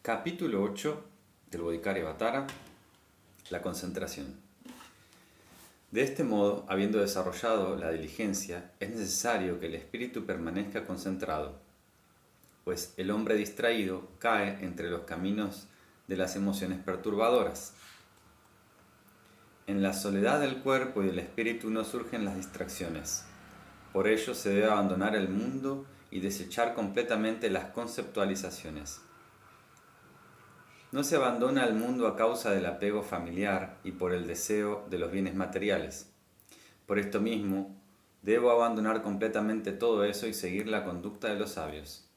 Capítulo 8 del Bodhikariya-Vatara, la concentración. De este modo, habiendo desarrollado la diligencia, es necesario que el espíritu permanezca concentrado, pues el hombre distraído cae entre los caminos de las emociones perturbadoras. En la soledad del cuerpo y del espíritu no surgen las distracciones. Por ello se debe abandonar el mundo y desechar completamente las conceptualizaciones. No se abandona al mundo a causa del apego familiar y por el deseo de los bienes materiales. Por esto mismo, debo abandonar completamente todo eso y seguir la conducta de los sabios.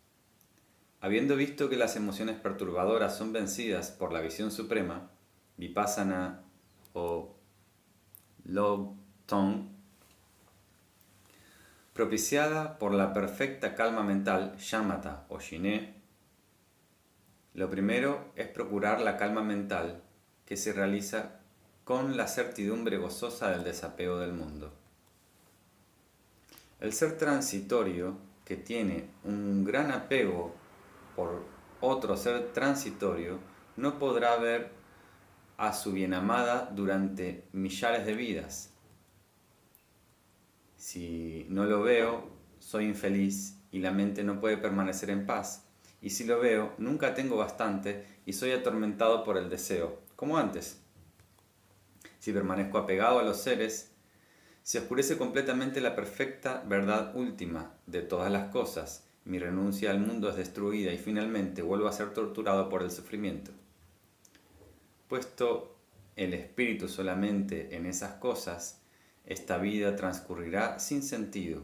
Habiendo visto que las emociones perturbadoras son vencidas por la visión suprema, Vipassana o Lobthong, propiciada por la perfecta calma mental, Shamatha o Shiné, lo primero es procurar la calma mental que se realiza con la certidumbre gozosa del desapego del mundo. El ser transitorio que tiene un gran apego por otro ser transitorio no podrá ver a su bienamada durante millares de vidas. Si no lo veo, soy infeliz y la mente no puede permanecer en paz. Y si lo veo, nunca tengo bastante y soy atormentado por el deseo, como antes. Si permanezco apegado a los seres, se oscurece completamente la perfecta verdad última de todas las cosas. Mi renuncia al mundo es destruida y finalmente vuelvo a ser torturado por el sufrimiento. Puesto el espíritu solamente en esas cosas, esta vida transcurrirá sin sentido.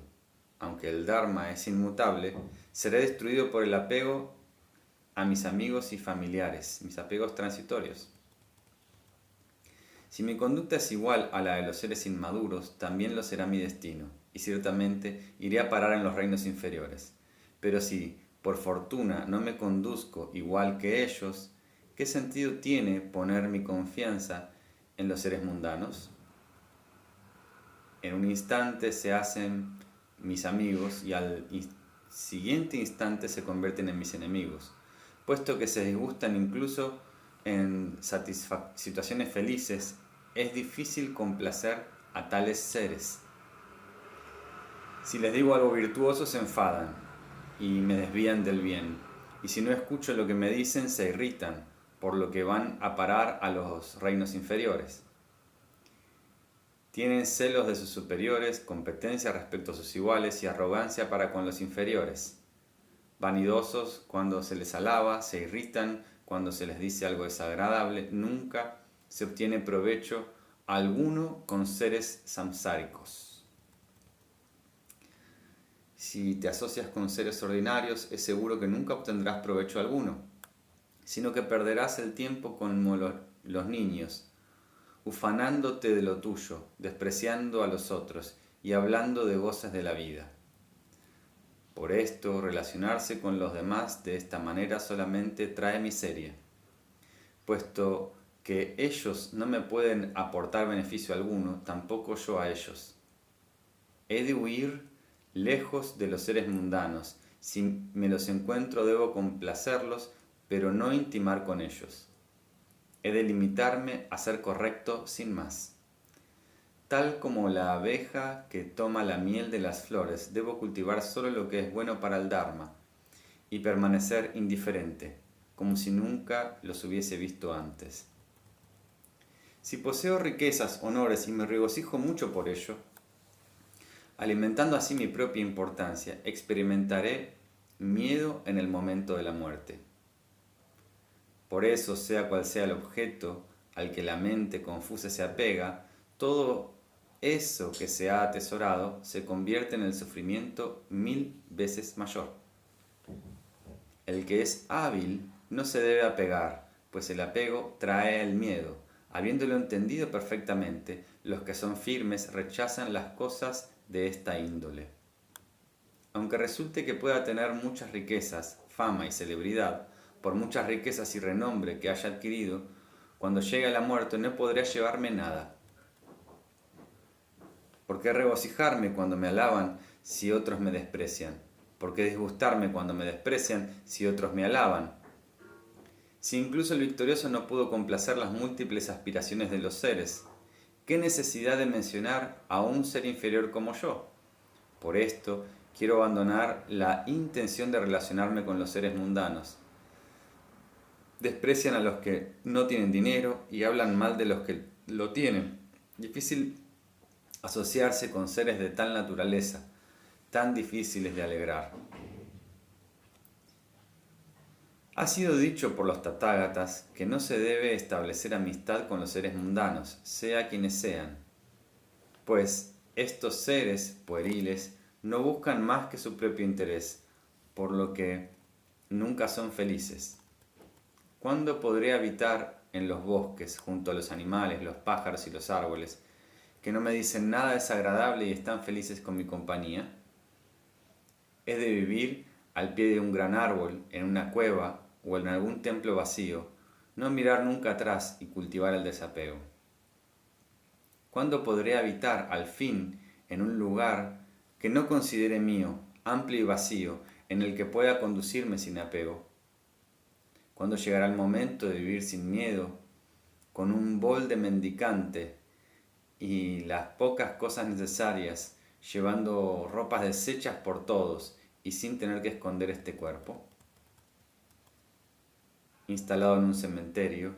Aunque el Dharma es inmutable, seré destruido por el apego a mis amigos y familiares, mis apegos transitorios. Si mi conducta es igual a la de los seres inmaduros, también lo será mi destino, y ciertamente iré a parar en los reinos inferiores. Pero si, por fortuna, no me conduzco igual que ellos, ¿qué sentido tiene poner mi confianza en los seres mundanos? En un instante se hacen mis amigos y al siguiente instante se convierten en mis enemigos, puesto que se disgustan incluso en situaciones felices. Es difícil complacer a tales seres. Si les digo algo virtuoso se enfadan y me desvían del bien, y si no escucho lo que me dicen se irritan, por lo que van a parar a los reinos inferiores. Tienen celos de sus superiores, competencia respecto a sus iguales y arrogancia para con los inferiores. Vanidosos cuando se les alaba, se irritan cuando se les dice algo desagradable. Nunca se obtiene provecho alguno con seres samsáricos. Si te asocias con seres ordinarios, es seguro que nunca obtendrás provecho alguno, sino que perderás el tiempo como los niños, ufanándote de lo tuyo, despreciando a los otros y hablando de goces de la vida. Por esto, relacionarse con los demás de esta manera solamente trae miseria, puesto que ellos no me pueden aportar beneficio alguno, tampoco yo a ellos. He de huir lejos de los seres mundanos. Si me los encuentro debo complacerlos, pero no intimar con ellos. He de limitarme a ser correcto sin más. Tal como la abeja que toma la miel de las flores, debo cultivar solo lo que es bueno para el Dharma y permanecer indiferente, como si nunca los hubiese visto antes. Si poseo riquezas, honores y me regocijo mucho por ello, alimentando así mi propia importancia, experimentaré miedo en el momento de la muerte. Por eso, sea cual sea el objeto al que la mente confusa se apega, todo eso que se ha atesorado se convierte en el sufrimiento 1000 veces mayor. El que es hábil no se debe apegar, pues el apego trae el miedo. Habiéndolo entendido perfectamente, los que son firmes rechazan las cosas de esta índole. Aunque resulte que pueda tener muchas riquezas, fama y celebridad, por muchas riquezas y renombre que haya adquirido, cuando llegue la muerte no podré llevarme nada. ¿Por qué regocijarme cuando me alaban si otros me desprecian? ¿Por qué disgustarme cuando me desprecian si otros me alaban? Si incluso el victorioso no pudo complacer las múltiples aspiraciones de los seres, ¿qué necesidad de mencionar a un ser inferior como yo? Por esto, quiero abandonar la intención de relacionarme con los seres mundanos. Desprecian a los que no tienen dinero y hablan mal de los que lo tienen. Difícil asociarse con seres de tal naturaleza, tan difíciles de alegrar. Ha sido dicho por los Tathagatas que no se debe establecer amistad con los seres mundanos, sea quienes sean, pues estos seres pueriles no buscan más que su propio interés, por lo que nunca son felices. ¿Cuándo podré habitar en los bosques, junto a los animales, los pájaros y los árboles, que no me dicen nada desagradable y están felices con mi compañía? ¿He de vivir al pie de un gran árbol, en una cueva o en algún templo vacío, no mirar nunca atrás y cultivar el desapego? ¿Cuándo podré habitar, al fin, en un lugar que no considere mío, amplio y vacío, en el que pueda conducirme sin apego? ¿Cuándo llegará el momento de vivir sin miedo, con un bol de mendicante y las pocas cosas necesarias, llevando ropas deshechas por todos y sin tener que esconder este cuerpo? Instalado en un cementerio,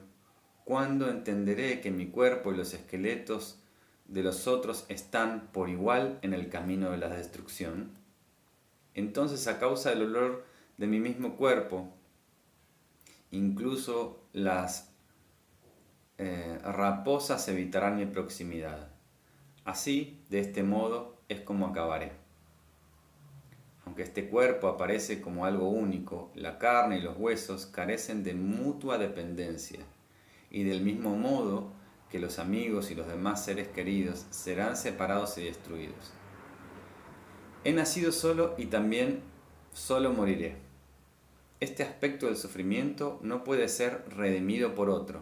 ¿cuándo entenderé que mi cuerpo y los esqueletos de los otros están por igual en el camino de la destrucción? Entonces, a causa del olor de mi mismo cuerpo, incluso las raposas evitarán mi proximidad. Así, de este modo, es como acabaré. Aunque este cuerpo aparece como algo único, la carne y los huesos carecen de mutua dependencia, y del mismo modo que los amigos y los demás seres queridos serán separados y destruidos. He nacido solo y también solo moriré. Este aspecto del sufrimiento no puede ser redimido por otro.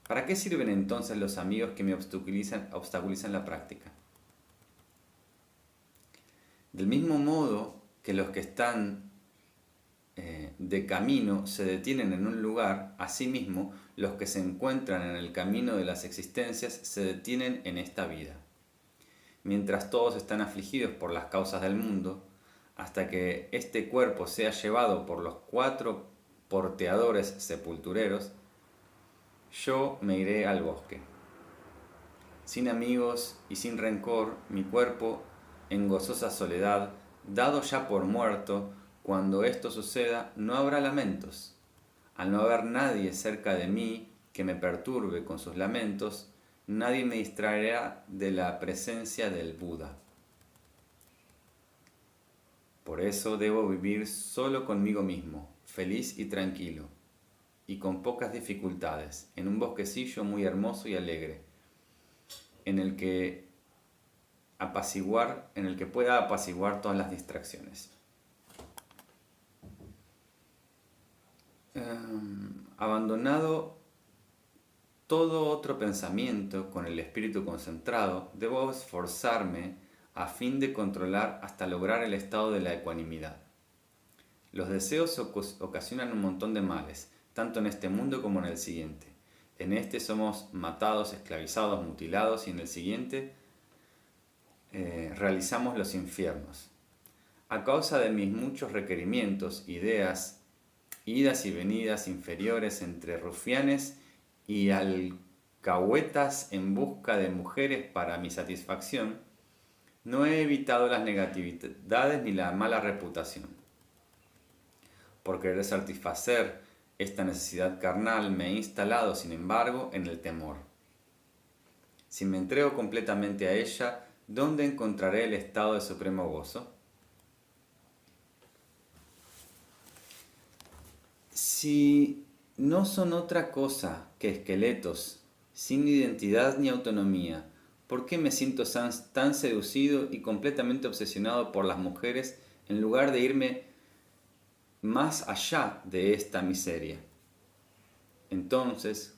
¿Para qué sirven entonces los amigos que me obstaculizan la práctica? Del mismo modo que los que están de camino se detienen en un lugar, asimismo los que se encuentran en el camino de las existencias se detienen en esta vida. Mientras todos están afligidos por las causas del mundo, hasta que este cuerpo sea llevado por los 4 porteadores sepultureros, yo me iré al bosque. Sin amigos y sin rencor, mi cuerpo, en gozosa soledad, dado ya por muerto, cuando esto suceda, no habrá lamentos. Al no haber nadie cerca de mí que me perturbe con sus lamentos, nadie me distraerá de la presencia del Buda. Por eso debo vivir solo conmigo mismo, feliz y tranquilo, y con pocas dificultades, en un bosquecillo muy hermoso y alegre, en el que pueda apaciguar todas las distracciones. Abandonado todo otro pensamiento con el espíritu concentrado, debo esforzarme a fin de controlar hasta lograr el estado de la ecuanimidad. Los deseos ocasionan un montón de males, tanto en este mundo como en el siguiente. En este somos matados, esclavizados, mutilados, y en el siguiente realizamos los infiernos. A causa de mis muchos requerimientos, ideas, idas y venidas inferiores entre rufianes y alcahuetas en busca de mujeres para mi satisfacción, no he evitado las negatividades ni la mala reputación. Por querer satisfacer esta necesidad carnal me he instalado, sin embargo, en el temor. Si me entrego completamente a ella, ¿dónde encontraré el estado de supremo gozo? Si no son otra cosa que esqueletos, sin identidad ni autonomía, ¿por qué me siento tan seducido y completamente obsesionado por las mujeres en lugar de irme más allá de esta miseria? Entonces,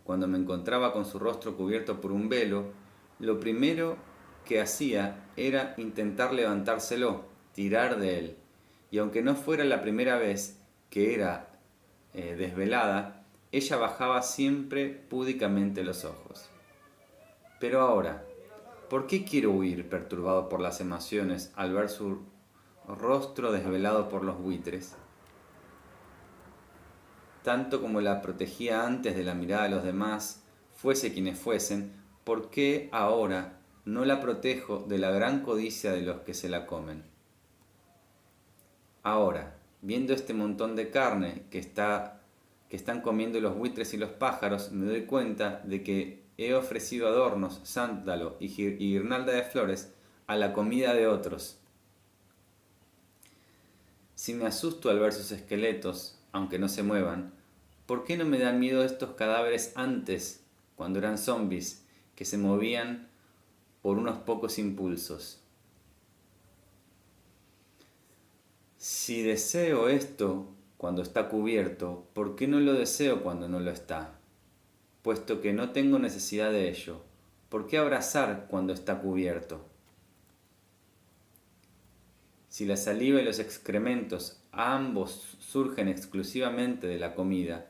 cuando me encontraba con su rostro cubierto por un velo, lo primero que hacía era intentar levantárselo, tirar de él, y aunque no fuera la primera vez que era desvelada, ella bajaba siempre púdicamente los ojos. Pero ahora, ¿por qué quiero huir perturbado por las emociones al ver su rostro desvelado por los buitres? Tanto como la protegía antes de la mirada de los demás, fuese quienes fuesen, ¿por qué ahora no la protejo de la gran codicia de los que se la comen? Ahora, viendo este montón de carne que están comiendo los buitres y los pájaros, me doy cuenta de que he ofrecido adornos, sándalo y guirnalda de flores a la comida de otros. Si me asusto al ver sus esqueletos, aunque no se muevan, ¿por qué no me dan miedo estos cadáveres antes, cuando eran zombies, que se movían por unos pocos impulsos? Si deseo esto cuando está cubierto, ¿por qué no lo deseo cuando no lo está? Puesto que no tengo necesidad de ello, ¿por qué abrazar cuando está cubierto? Si la saliva y los excrementos ambos surgen exclusivamente de la comida,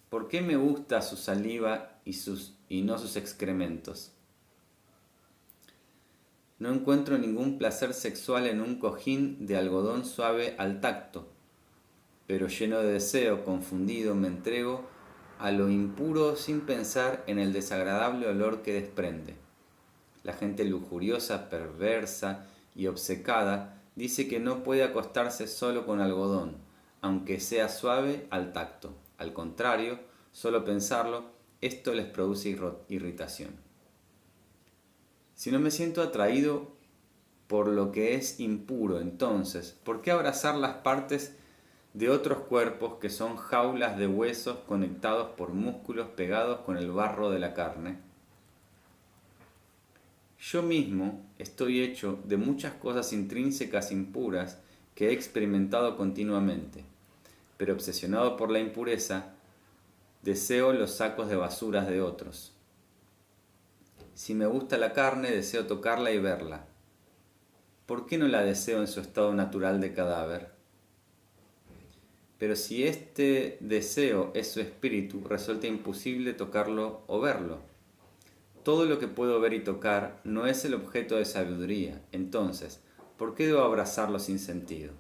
¿por qué me gusta su saliva y no sus excrementos? No encuentro ningún placer sexual en un cojín de algodón suave al tacto, pero lleno de deseo, confundido, me entrego a lo impuro sin pensar en el desagradable olor que desprende. La gente lujuriosa, perversa y obcecada dice que no puede acostarse solo con algodón, aunque sea suave al tacto. Al contrario, solo pensarlo, esto les produce irritación. Si no me siento atraído por lo que es impuro, entonces, ¿por qué abrazar las partes de otros cuerpos que son jaulas de huesos conectados por músculos pegados con el barro de la carne? Yo mismo estoy hecho de muchas cosas intrínsecas impuras que he experimentado continuamente, pero obsesionado por la impureza, deseo los sacos de basuras de otros. Si me gusta la carne, deseo tocarla y verla. ¿Por qué no la deseo en su estado natural de cadáver? Pero si este deseo es su espíritu, resulta imposible tocarlo o verlo. Todo lo que puedo ver y tocar no es el objeto de sabiduría. Entonces, ¿por qué debo abrazarlo sin sentido?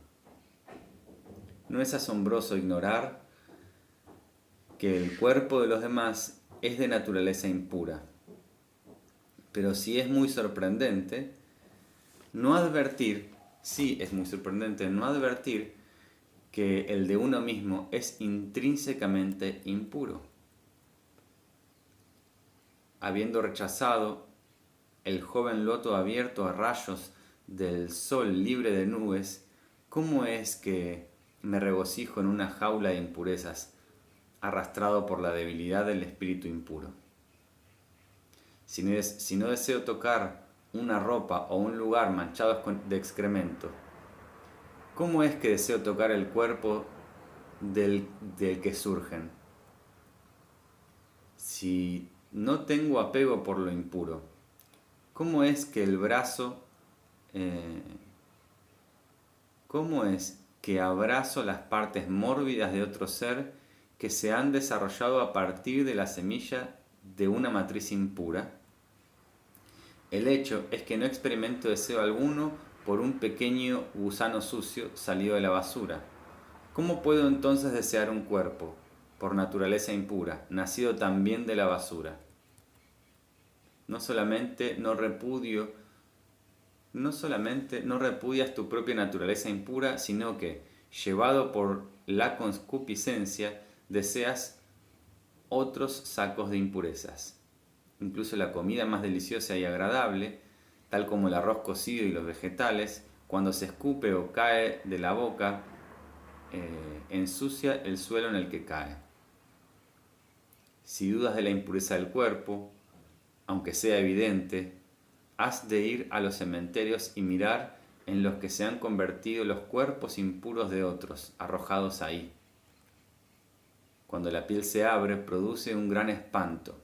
¿No es asombroso ignorar que el cuerpo de los demás es de naturaleza impura? Pero sí es muy sorprendente no advertir, que el de uno mismo es intrínsecamente impuro. Habiendo rechazado el joven loto abierto a rayos del sol libre de nubes, ¿cómo es que me regocijo en una jaula de impurezas, arrastrado por la debilidad del espíritu impuro? Si no deseo tocar una ropa o un lugar manchados de excremento, ¿cómo es que deseo tocar el cuerpo del que surgen? Si no tengo apego por lo impuro, ¿cómo es que cómo es que abrazo las partes mórbidas de otro ser que se han desarrollado a partir de la semilla de una matriz impura? El hecho es que no experimento deseo alguno por un pequeño gusano sucio salido de la basura. ¿Cómo puedo entonces desear un cuerpo, por naturaleza impura, nacido también de la basura? No solamente no repudias tu propia naturaleza impura, sino que, llevado por la concupiscencia, deseas otros sacos de impurezas. Incluso la comida más deliciosa y agradable, tal como el arroz cocido y los vegetales, cuando se escupe o cae de la boca, ensucia el suelo en el que cae. Si dudas de la impureza del cuerpo, aunque sea evidente, has de ir a los cementerios y mirar en los que se han convertido los cuerpos impuros de otros, arrojados ahí. Cuando la piel se abre, produce un gran espanto.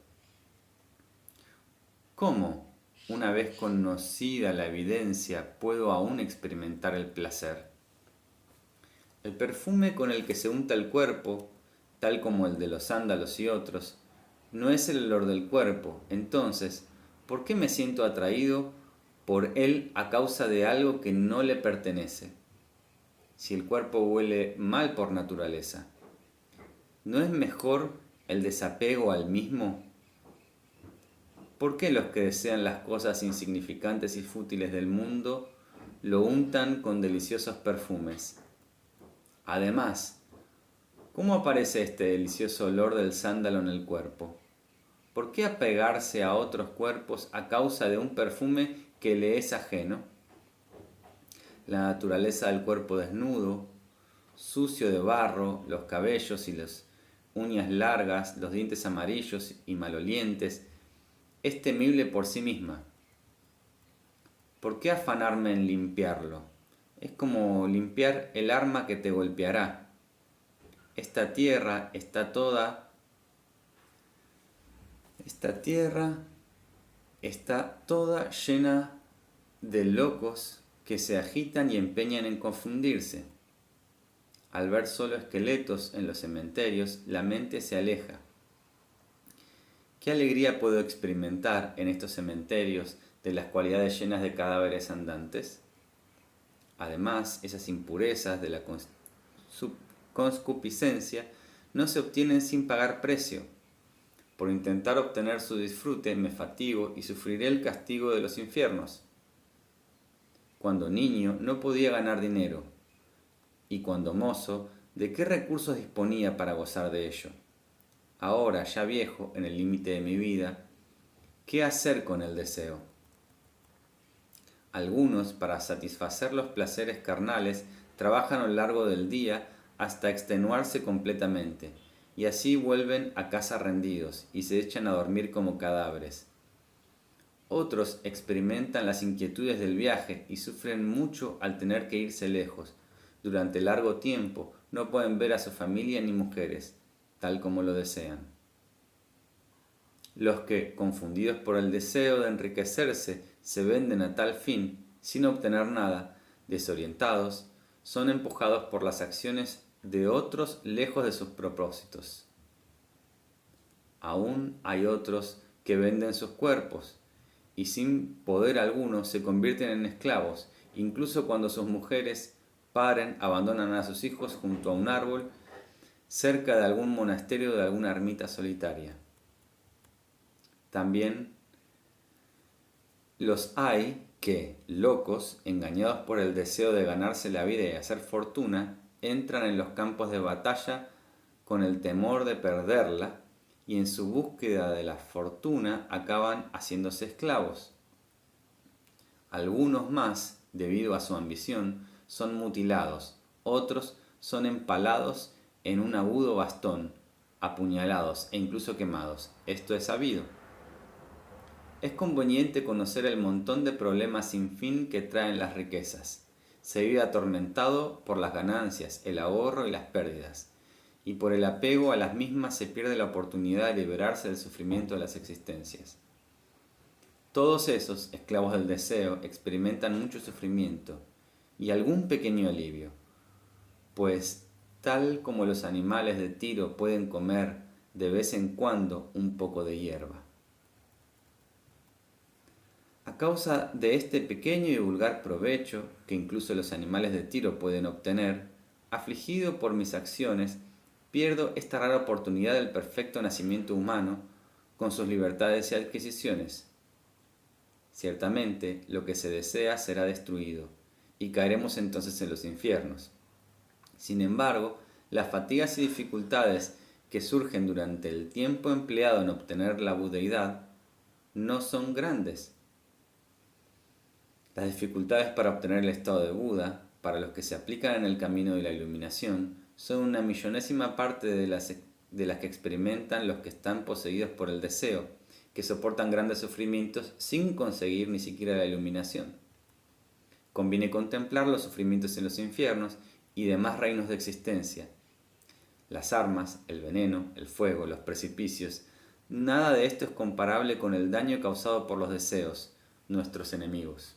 ¿Cómo, una vez conocida la evidencia, puedo aún experimentar el placer? El perfume con el que se unta el cuerpo tal como el de los sándalos y otros, no es el olor del cuerpo. Entonces, ¿por qué me siento atraído por él a causa de algo que no le pertenece? Si el cuerpo huele mal por naturaleza, ¿no es mejor el desapego al mismo? ¿Por qué los que desean las cosas insignificantes y fútiles del mundo lo untan con deliciosos perfumes? Además, ¿cómo aparece este delicioso olor del sándalo en el cuerpo? ¿Por qué apegarse a otros cuerpos a causa de un perfume que le es ajeno? La naturaleza del cuerpo desnudo, sucio de barro, los cabellos y las uñas largas, los dientes amarillos y malolientes, es temible por sí misma. ¿Por qué afanarme en limpiarlo? Es como limpiar el arma que te golpeará. Esta tierra está toda llena de locos que se agitan y empeñan en confundirse. Al ver solo esqueletos en los cementerios, la mente se aleja. ¿Qué alegría puedo experimentar en estos cementerios de las cualidades llenas de cadáveres andantes? Además, esas impurezas de la concupiscencia no se obtienen sin pagar precio. Por intentar obtener su disfrute me fatigo y sufriré el castigo de los infiernos. Cuando niño no podía ganar dinero, y cuando mozo, ¿de qué recursos disponía para gozar de ello? Ahora, ya viejo, en el límite de mi vida, ¿qué hacer con el deseo? Algunos, para satisfacer los placeres carnales, trabajan a lo largo del día hasta extenuarse completamente, y así vuelven a casa rendidos y se echan a dormir como cadáveres. Otros experimentan las inquietudes del viaje y sufren mucho al tener que irse lejos. Durante largo tiempo no pueden ver a su familia ni mujeres, tal como lo desean. Los que, confundidos por el deseo de enriquecerse, se venden a tal fin, sin obtener nada, desorientados, son empujados por las acciones de otros lejos de sus propósitos. Aún hay otros que venden sus cuerpos y sin poder alguno se convierten en esclavos, incluso cuando sus mujeres paren, abandonan a sus hijos junto a un árbol cerca de algún monasterio o de alguna ermita solitaria. También los hay que, locos, engañados por el deseo de ganarse la vida y hacer fortuna, entran en los campos de batalla con el temor de perderla y en su búsqueda de la fortuna acaban haciéndose esclavos. Algunos más, debido a su ambición, son mutilados, otros son empalados en un agudo bastón, apuñalados e incluso quemados. Esto es sabido. Es conveniente conocer el montón de problemas sin fin que traen las riquezas. Se vive atormentado por las ganancias, el ahorro y las pérdidas, y por el apego a las mismas se pierde la oportunidad de liberarse del sufrimiento de las existencias. Todos esos, esclavos del deseo, experimentan mucho sufrimiento y algún pequeño alivio, pues tal como los animales de Tiro pueden comer de vez en cuando un poco de hierba. A causa de este pequeño y vulgar provecho que incluso los animales de Tiro pueden obtener, afligido por mis acciones, pierdo esta rara oportunidad del perfecto nacimiento humano con sus libertades y adquisiciones. Ciertamente, lo que se desea será destruido, y caeremos entonces en los infiernos. Sin embargo, las fatigas y dificultades que surgen durante el tiempo empleado en obtener la budeidad no son grandes. Las dificultades para obtener el estado de Buda, para los que se aplican en el camino de la iluminación, son una millonésima parte de las que experimentan los que están poseídos por el deseo, que soportan grandes sufrimientos sin conseguir ni siquiera la iluminación. Conviene contemplar los sufrimientos en los infiernos y demás reinos de existencia. Las armas, el veneno, el fuego, los precipicios, nada de esto es comparable con el daño causado por los deseos, nuestros enemigos.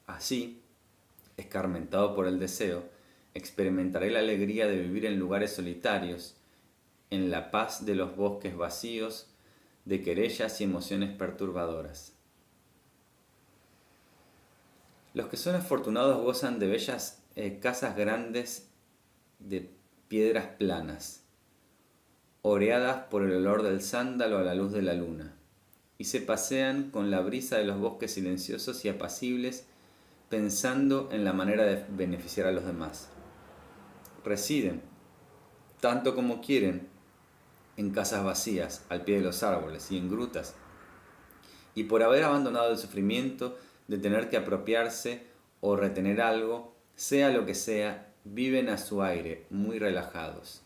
Así, escarmentado por el deseo, experimentaré la alegría de vivir en lugares solitarios, en la paz de los bosques vacíos, de querellas y emociones perturbadoras. Los que son afortunados gozan de bellas casas grandes de piedras planas, oreadas por el olor del sándalo a la luz de la luna, y se pasean con la brisa de los bosques silenciosos y apacibles, pensando en la manera de beneficiar a los demás. Residen, tanto como quieren, en casas vacías, al pie de los árboles y en grutas, y por haber abandonado el sufrimiento de tener que apropiarse o retener algo, sea lo que sea, viven a su aire, muy relajados.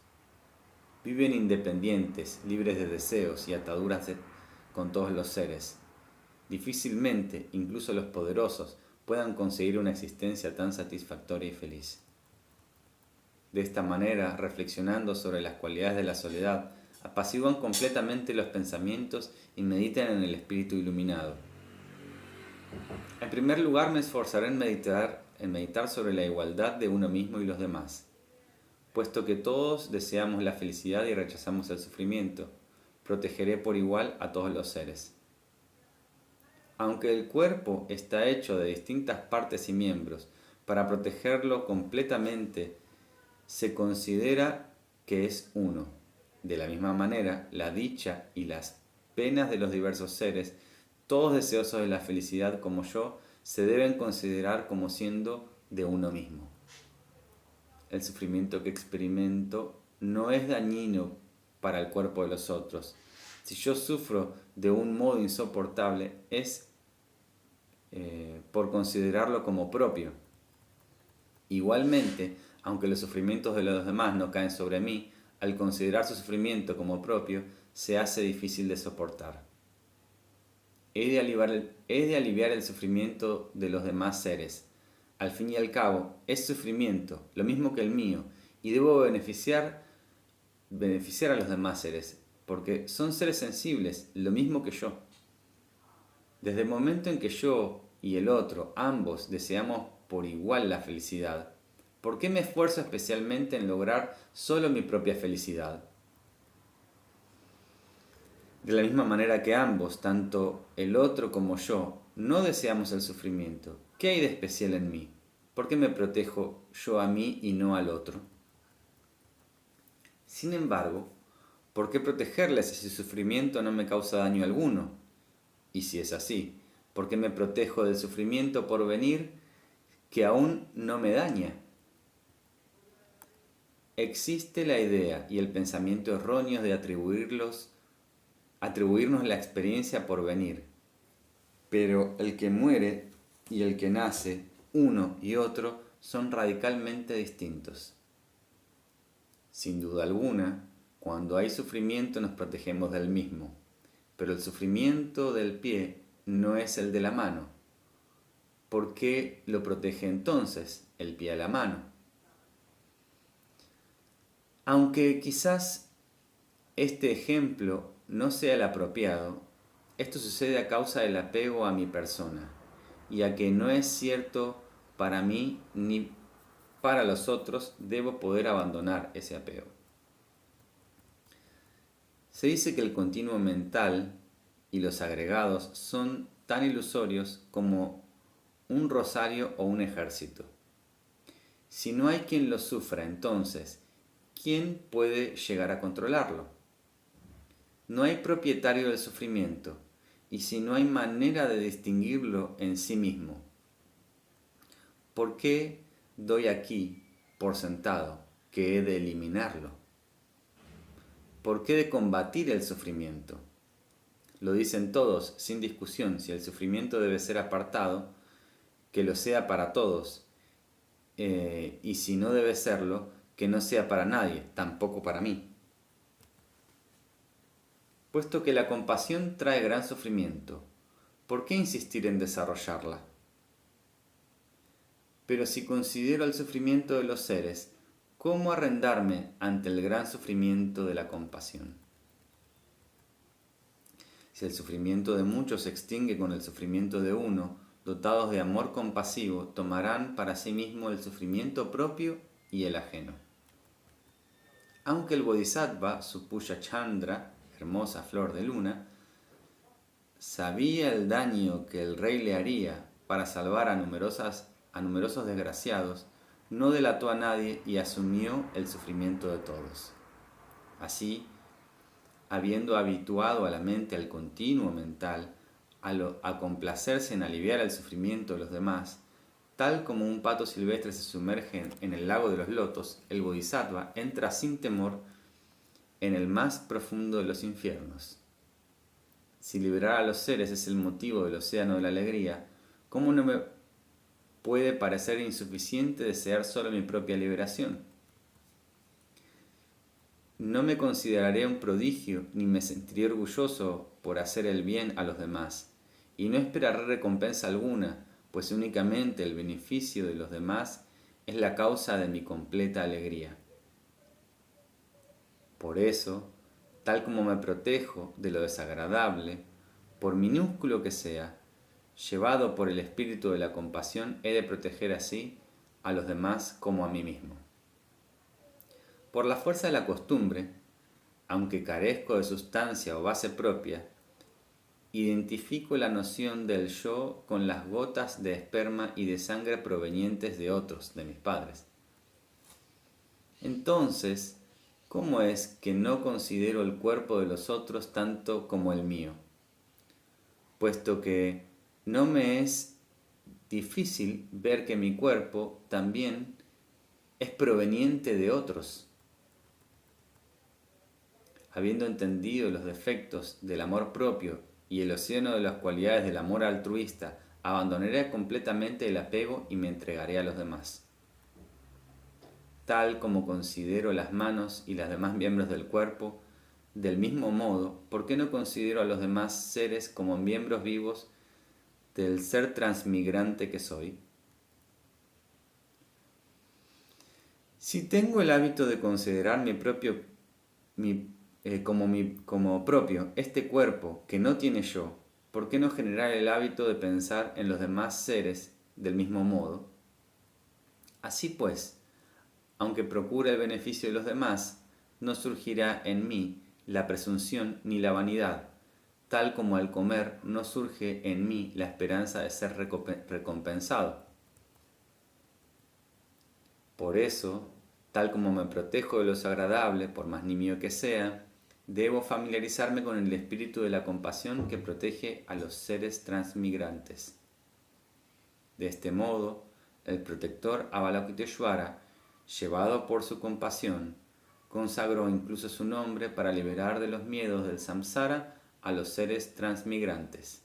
Viven independientes, libres de deseos y ataduras con todos los seres. Difícilmente, incluso los poderosos, puedan conseguir una existencia tan satisfactoria y feliz. De esta manera, reflexionando sobre las cualidades de la soledad, apaciguan completamente los pensamientos y meditan en el espíritu iluminado. En primer lugar, me esforzaré en meditar sobre la igualdad de uno mismo y los demás, puesto que todos deseamos la felicidad y rechazamos el sufrimiento. Protegeré por igual a todos los seres. Aunque el cuerpo está hecho de distintas partes y miembros, para protegerlo completamente se considera que es uno. De la misma manera, la dicha y las penas de los diversos seres, todos deseosos de la felicidad como yo, se deben considerar como siendo de uno mismo. El sufrimiento que experimento no es dañino para el cuerpo de los otros. Si yo sufro de un modo insoportable, es por considerarlo como propio. Igualmente, aunque los sufrimientos de los demás no caen sobre mí, al considerar su sufrimiento como propio, se hace difícil de soportar. He de aliviar el sufrimiento de los demás seres. Al fin y al cabo, es sufrimiento, lo mismo que el mío, y debo beneficiar a los demás seres, porque son seres sensibles, lo mismo que yo. Desde el momento en que yo y el otro, ambos, deseamos por igual la felicidad, ¿por qué me esfuerzo especialmente en lograr solo mi propia felicidad? De la misma manera que ambos, tanto el otro como yo, no deseamos el sufrimiento, ¿qué hay de especial en mí? ¿Por qué me protejo yo a mí y no al otro? Sin embargo, ¿por qué protegerles si su sufrimiento no me causa daño alguno? Y si es así, ¿por qué me protejo del sufrimiento por venir que aún no me daña? Existe la idea y el pensamiento erróneos de atribuirnos la experiencia por venir, pero el que muere y el que nace, uno y otro, son radicalmente distintos. Sin duda alguna, cuando hay sufrimiento nos protegemos del mismo, pero el sufrimiento del pie no es el de la mano. ¿Por qué lo protege entonces el pie a la mano? Aunque quizás este ejemplo no sea el apropiado, esto sucede a causa del apego a mi persona, y a que no es cierto para mí ni para los otros, debo poder abandonar ese apego. Se dice que el continuo mental y los agregados son tan ilusorios como un rosario o un ejército. Si no hay quien lo sufra, entonces, ¿quién puede llegar a controlarlo? No hay propietario del sufrimiento, y si no hay manera de distinguirlo en sí mismo, ¿por qué doy aquí por sentado que he de eliminarlo? ¿Por qué de combatir el sufrimiento? Lo dicen todos sin discusión: si el sufrimiento debe ser apartado, que lo sea para todos, y si no debe serlo, que no sea para nadie, tampoco para mí. Puesto que la compasión trae gran sufrimiento, ¿por qué insistir en desarrollarla? Pero si considero el sufrimiento de los seres, ¿cómo arrendarme ante el gran sufrimiento de la compasión? Si el sufrimiento de muchos se extingue con el sufrimiento de uno, dotados de amor compasivo, tomarán para sí mismo el sufrimiento propio y el ajeno. Aunque el Bodhisattva, su Puya Chandra, hermosa flor de luna, sabía el daño que el rey le haría para salvar a numerosos desgraciados, no delató a nadie y asumió el sufrimiento de todos. Así, habiendo habituado a la mente al continuo mental, a complacerse en aliviar el sufrimiento de los demás, tal como un pato silvestre se sumerge en el lago de los lotos, el Bodhisattva entra sin temor en el más profundo de los infiernos. Si liberar a los seres es el motivo del océano de la alegría, ¿cómo no me puede parecer insuficiente desear solo mi propia liberación? No me consideraré un prodigio ni me sentiré orgulloso por hacer el bien a los demás, y no esperaré recompensa alguna, pues únicamente el beneficio de los demás es la causa de mi completa alegría. Por eso, tal como me protejo de lo desagradable, por minúsculo que sea, llevado por el espíritu de la compasión, he de proteger así a los demás como a mí mismo. Por la fuerza de la costumbre, aunque carezco de sustancia o base propia, identifico la noción del yo con las gotas de esperma y de sangre provenientes de otros, de mis padres. Entonces, ¿cómo es que no considero el cuerpo de los otros tanto como el mío? Puesto que no me es difícil ver que mi cuerpo también es proveniente de otros. Habiendo entendido los defectos del amor propio y el océano de las cualidades del amor altruista, abandonaré completamente el apego y me entregaré a los demás. Tal como considero las manos y los demás miembros del cuerpo, del mismo modo, ¿por qué no considero a los demás seres como miembros vivos del ser transmigrante que soy? Si tengo el hábito de considerar como propio este cuerpo que no tiene yo, ¿por qué no generar el hábito de pensar en los demás seres del mismo modo? Así pues, aunque procure el beneficio de los demás, no surgirá en mí la presunción ni la vanidad, tal como al comer no surge en mí la esperanza de ser recompensado. Por eso, tal como me protejo de lo desagradable, por más nimio que sea, debo familiarizarme con el espíritu de la compasión que protege a los seres transmigrantes. De este modo, el protector Avalokiteshvara, llevado por su compasión, consagró incluso su nombre para liberar de los miedos del samsara a los seres transmigrantes.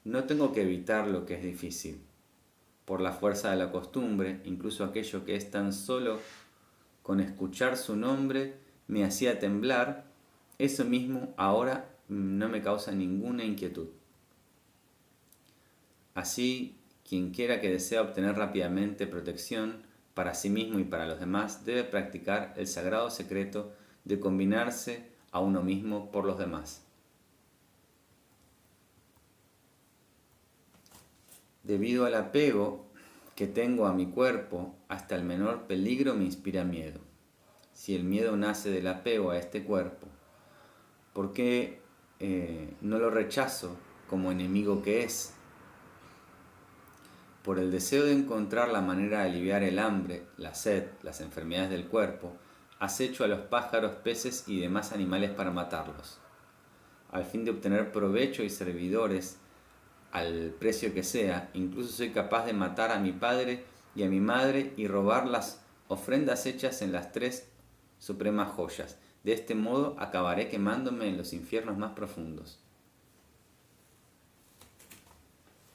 No tengo que evitar lo que es difícil. Por la fuerza de la costumbre, incluso aquello que es tan solo con escuchar su nombre me hacía temblar, eso mismo ahora no me causa ninguna inquietud. Así, quien quiera que desea obtener rápidamente protección para sí mismo y para los demás debe practicar el sagrado secreto de combinarse a uno mismo por los demás. Debido al apego que tengo a mi cuerpo, hasta el menor peligro me inspira miedo. Si el miedo nace del apego a este cuerpo, ¿por qué no lo rechazo como enemigo que es? Por el deseo de encontrar la manera de aliviar el hambre, la sed, las enfermedades del cuerpo, acecho a los pájaros, peces y demás animales para matarlos. Al fin de obtener provecho y servidores al precio que sea, incluso soy capaz de matar a mi padre y a mi madre y robar las ofrendas hechas en las 3 supremas joyas. De este modo acabaré quemándome en los infiernos más profundos.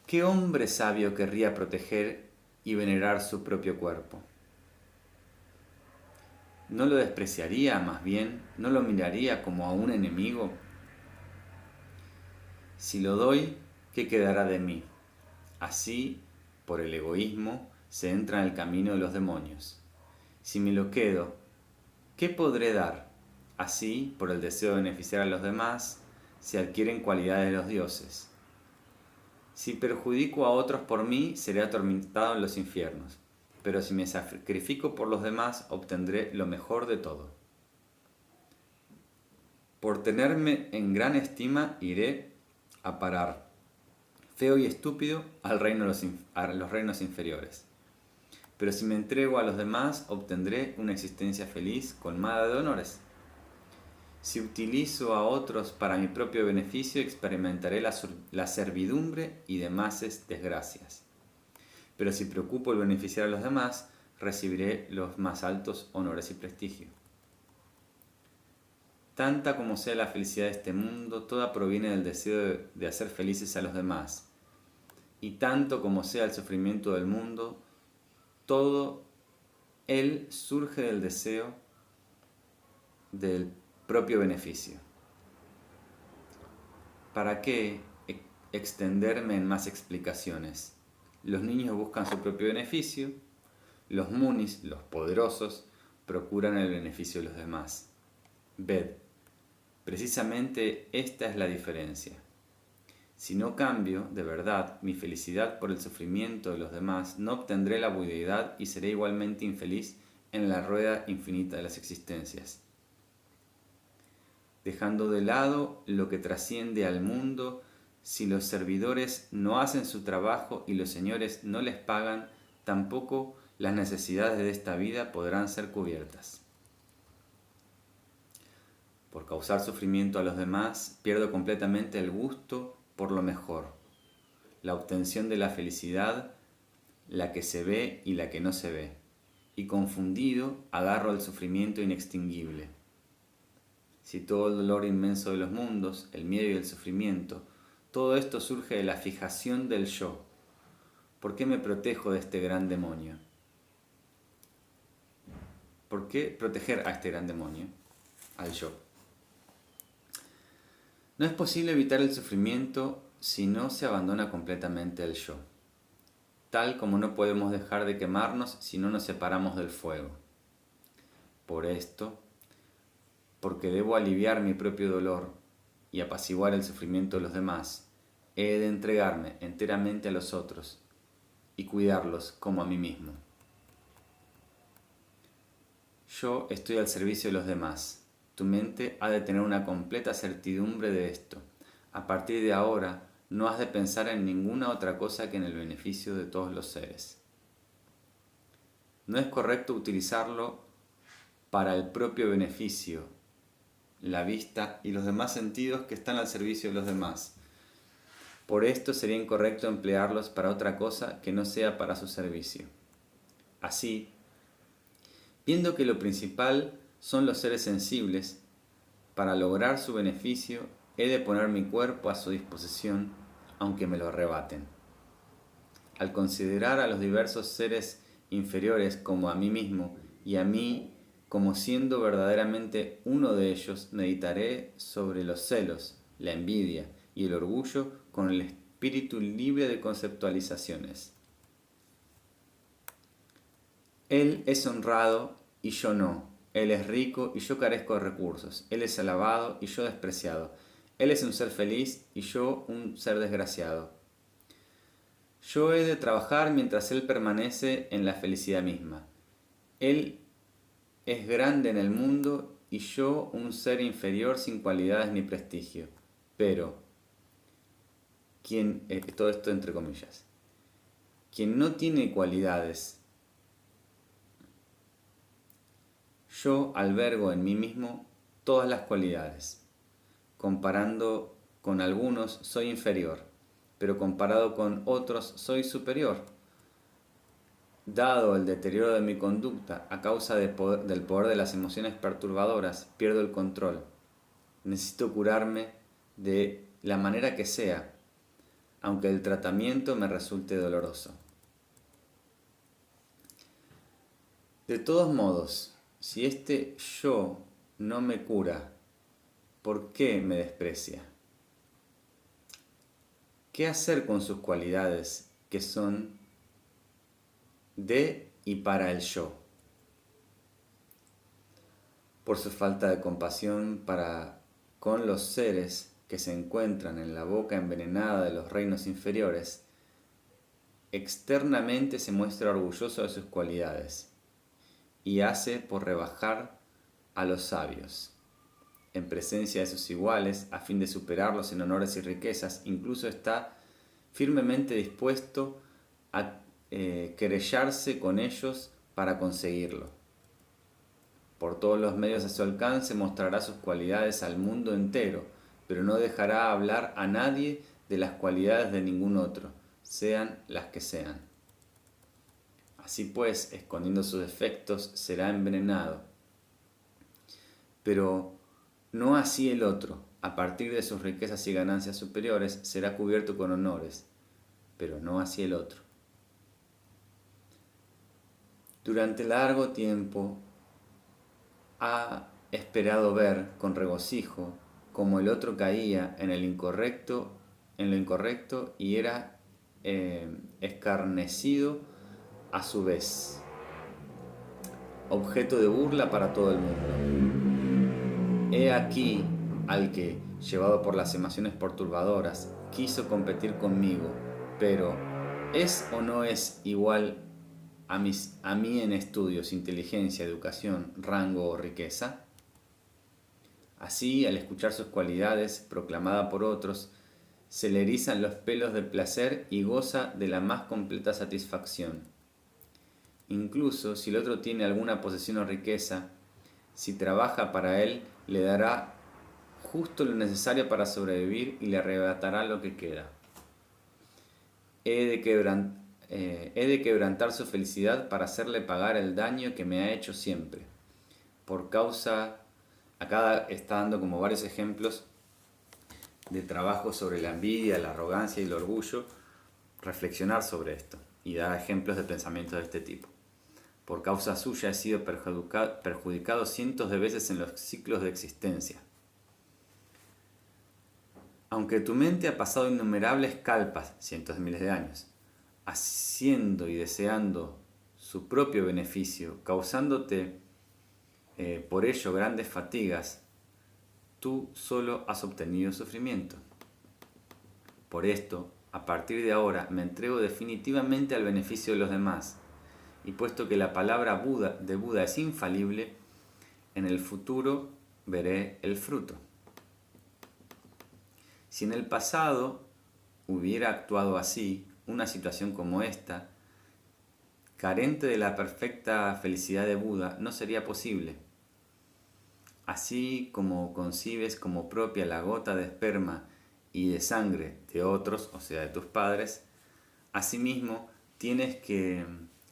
¿Qué hombre sabio querría proteger y venerar su propio cuerpo? ¿No lo despreciaría más bien? ¿No lo miraría como a un enemigo? Si lo doy, ¿qué quedará de mí? Así, por el egoísmo, se entra en el camino de los demonios. Si me lo quedo, ¿qué podré dar? Así, por el deseo de beneficiar a los demás, se adquieren cualidades de los dioses. Si perjudico a otros por mí, seré atormentado en los infiernos. pero si me sacrifico por los demás, obtendré lo mejor de todo. Por tenerme en gran estima, iré a parar, feo y estúpido, a los reinos inferiores. Pero si me entrego a los demás, obtendré una existencia feliz, colmada de honores. Si utilizo a otros para mi propio beneficio, experimentaré la servidumbre y demás desgracias. Pero si preocupo el beneficiar a los demás, recibiré los más altos honores y prestigio. Tanta como sea la felicidad de este mundo, toda proviene del deseo de hacer felices a los demás. Y tanto como sea el sufrimiento del mundo, todo él surge del deseo del propio beneficio. ¿Para qué extenderme en más explicaciones? Los niños buscan su propio beneficio, los munis, los poderosos, procuran el beneficio de los demás. Ved, precisamente esta es la diferencia. Si no cambio, de verdad, mi felicidad por el sufrimiento de los demás, no obtendré la budeidad y seré igualmente infeliz en la rueda infinita de las existencias. Dejando de lado lo que trasciende al mundo, si los servidores no hacen su trabajo y los señores no les pagan, tampoco las necesidades de esta vida podrán ser cubiertas. Por causar sufrimiento a los demás, pierdo completamente el gusto por lo mejor, la obtención de la felicidad, la que se ve y la que no se ve, y confundido agarro al sufrimiento inextinguible. Si todo el dolor inmenso de los mundos, el miedo y el sufrimiento, todo esto surge de la fijación del yo, ¿por qué me protejo de este gran demonio? ¿Por qué proteger a este gran demonio? Al yo. No es posible evitar el sufrimiento si no se abandona completamente el yo, tal como no podemos dejar de quemarnos si no nos separamos del fuego. Por esto, porque debo aliviar mi propio dolor y apaciguar el sufrimiento de los demás, he de entregarme enteramente a los otros y cuidarlos como a mí mismo. Yo estoy al servicio de los demás. Tu mente ha de tener una completa certidumbre de esto. A partir de ahora, no has de pensar en ninguna otra cosa que en el beneficio de todos los seres. No es correcto utilizarlo para el propio beneficio, la vista y los demás sentidos que están al servicio de los demás. Por esto sería incorrecto emplearlos para otra cosa que no sea para su servicio. Así, viendo que lo principal son los seres sensibles, para lograr su beneficio he de poner mi cuerpo a su disposición, aunque me lo arrebaten. Al considerar a los diversos seres inferiores como a mí mismo y a mí como siendo verdaderamente uno de ellos, meditaré sobre los celos, la envidia y el orgullo con el espíritu libre de conceptualizaciones. Él es honrado y yo no. Él es rico y yo carezco de recursos. Él es alabado y yo despreciado. Él es un ser feliz y yo un ser desgraciado. Yo he de trabajar mientras él permanece en la felicidad misma. Él es grande en el mundo y yo un ser inferior sin cualidades ni prestigio. Pero, todo esto entre comillas, quien no tiene cualidades, yo albergo en mí mismo todas las cualidades. Comparando con algunos soy inferior, pero comparado con otros soy superior. Dado el deterioro de mi conducta a causa del poder de las emociones perturbadoras, pierdo el control. Necesito curarme de la manera que sea, aunque el tratamiento me resulte doloroso. De todos modos, si este yo no me cura, ¿por qué me desprecia? ¿Qué hacer con sus cualidades que son de y para el yo? Por su falta de compasión para con los seres que se encuentran en la boca envenenada de los reinos inferiores, externamente se muestra orgulloso de sus cualidades y hace por rebajar a los sabios en presencia de sus iguales a fin de superarlos en honores y riquezas. Incluso está firmemente dispuesto a querellarse con ellos para conseguirlo. Por todos los medios a su alcance mostrará sus cualidades al mundo entero, pero no dejará hablar a nadie de las cualidades de ningún otro, sean las que sean. Así pues, escondiendo sus defectos, será envenenado. Pero no así el otro. A partir de sus riquezas y ganancias superiores, será cubierto con honores, pero no así el otro. Durante largo tiempo ha esperado ver con regocijo cómo el otro caía en lo incorrecto y era escarnecido a su vez, objeto de burla para todo el mundo. He aquí al que, llevado por las emociones perturbadoras, quiso competir conmigo, pero ¿es o no es igual a mí en estudios, inteligencia, educación, rango o riqueza? Así, al escuchar sus cualidades proclamadas por otros, se le erizan los pelos del placer y goza de la más completa satisfacción. Incluso si el otro tiene alguna posesión o riqueza, si trabaja para él, le dará justo lo necesario para sobrevivir y le arrebatará lo que queda. He de quebrantar su felicidad para hacerle pagar el daño que me ha hecho siempre. Por causa, acá está dando como varios ejemplos de trabajo sobre la envidia, la arrogancia y el orgullo, reflexionar sobre esto y da ejemplos de pensamientos de este tipo. Por causa suya he sido perjudicado cientos de veces en los ciclos de existencia. Aunque tu mente ha pasado innumerables kalpas, cientos de miles de años, haciendo y deseando su propio beneficio, causándote por ello grandes fatigas, tú solo has obtenido sufrimiento. Por esto, a partir de ahora, me entrego definitivamente al beneficio de los demás, y puesto que la palabra de Buda es infalible, en el futuro veré el fruto. Si en el pasado hubiera actuado así, una situación como esta, carente de la perfecta felicidad de Buda, no sería posible. Así como concibes como propia la gota de esperma y de sangre de otros, o sea, de tus padres, asimismo tienes que